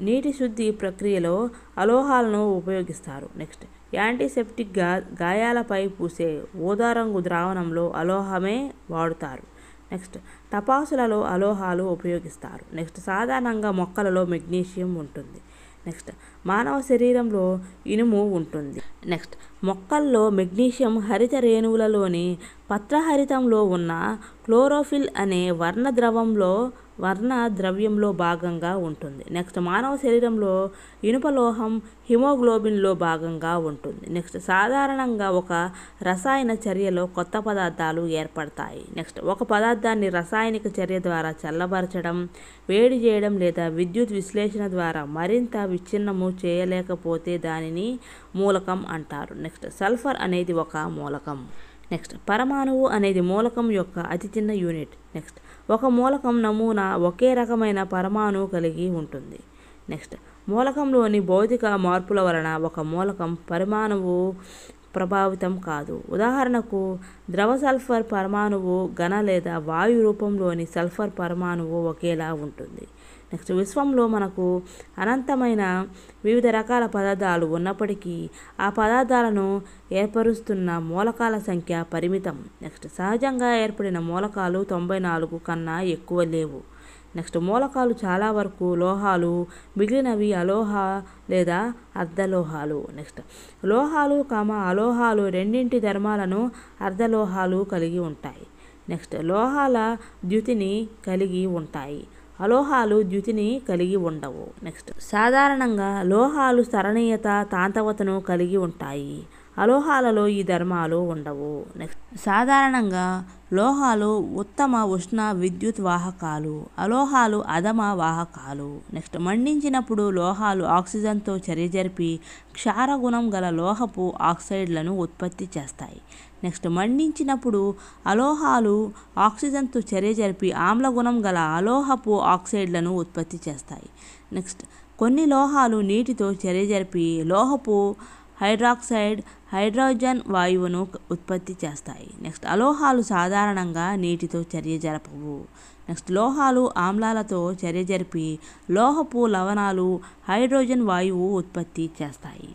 నీటి శుద్ధి ప్రక్రియలో అలోహాలను ఉపయోగిస్తారు. నెక్స్ట్ యాంటీసెప్టిక్ గాయాలపై పూసే ఊదా రంగు ద్రావణంలో అలోహమే వాడుతారు. నెక్స్ట్ టపాసులలో అలోహాలు ఉపయోగిస్తారు. నెక్స్ట్ సాధారణంగా మొక్కలలో మెగ్నీషియం ఉంటుంది. నెక్స్ట్ మానవ శరీరంలో ఇనుము ఉంటుంది. నెక్స్ట్ మొక్కల్లో మెగ్నీషియం హరిత రేణువులలోని పత్రహరితంలో ఉన్న క్లోరోఫిల్ అనే వర్ణ ద్రవ్యంలో భాగంగా ఉంటుంది. నెక్స్ట్ మానవ శరీరంలో ఇనుపలోహం హిమోగ్లోబిన్లో భాగంగా ఉంటుంది. నెక్స్ట్ సాధారణంగా ఒక రసాయన చర్యలో కొత్త పదార్థాలు ఏర్పడతాయి. నెక్స్ట్ ఒక పదార్థాన్ని రసాయనిక చర్య ద్వారా చల్లబరచడం, వేడి చేయడం లేదా విద్యుత్ విశ్లేషణ ద్వారా మరింత విచ్ఛిన్నము చేయలేకపోతే దానిని మూలకం అంటారు. నెక్స్ట్ సల్ఫర్ అనేది ఒక మూలకం. నెక్స్ట్ పరమాణువు అనేది మూలకం యొక్క అతి చిన్న యూనిట్. నెక్స్ట్ ఒక మూలకం నమూనా ఒకే రకమైన పరమాణువు కలిగి ఉంటుంది. నెక్స్ట్ మూలకంలోని భౌతిక మార్పుల వలన ఒక మూలకం పరమాణువు ప్రభావితం కాదు. ఉదాహరణకు ద్రవ సల్ఫర్ పరమాణువు ఘన లేదా వాయు రూపంలోని సల్ఫర్ పరమాణువు ఒకేలా ఉంటుంది. నెక్స్ట్ విశ్వంలో మనకు అనంతమైన వివిధ రకాల పదార్థాలు ఉన్నప్పటికీ ఆ పదార్థాలను ఏర్పరుస్తున్న మూలకాల సంఖ్య పరిమితం. నెక్స్ట్ సహజంగా ఏర్పడిన మూలకాలు 94 కన్నా ఎక్కువ లేవు. నెక్స్ట్ మూలకాలు చాలా వరకు లోహాలు, మిగిలినవి అలోహ లేదా అర్ధలోహాలు. నెక్స్ట్ లోహాలు అలోహాలు రెండింటి ధర్మాలను అర్ధలోహాలు కలిగి ఉంటాయి. నెక్స్ట్ లోహాల ద్యుతిని కలిగి ఉంటాయి, అలోహాలు ద్యుతిని కలిగి ఉండవు. నెక్స్ట్ సాధారణంగా లోహాలు సరణీయత, తాంతవతను కలిగి ఉంటాయి. అలోహాలలో ఈ ధర్మాలు ఉండవు. నెక్స్ట్ సాధారణంగా లోహాలు ఉత్తమ ఉష్ణ విద్యుత్ వాహకాలు, అలోహాలు అధమ వాహకాలు. నెక్స్ట్ మండించినప్పుడు లోహాలు ఆక్సిజన్తో చర్య జరిపి క్షారగుణం గల లోహపు ఆక్సైడ్లను ఉత్పత్తి చేస్తాయి. నెక్స్ట్ మండించినప్పుడు అలోహాలు ఆక్సిజన్తో చర్య జరిపి ఆమ్లగుణం గల అలోహపు ఆక్సైడ్లను ఉత్పత్తి చేస్తాయి. నెక్స్ట్ కొన్ని లోహాలు నీటితో చర్య జరిపి లోహపు హైడ్రాక్సైడ్, హైడ్రోజన్ వాయువును ఉత్పత్తి చేస్తాయి. నెక్స్ట్ అలోహాలు సాధారణంగా నీటితో చర్య జరపవు. నెక్స్ట్ లోహాలు ఆమ్లాలతో చర్య జరిపి లోహపు లవణాలు, హైడ్రోజన్ వాయువు ఉత్పత్తి చేస్తాయి.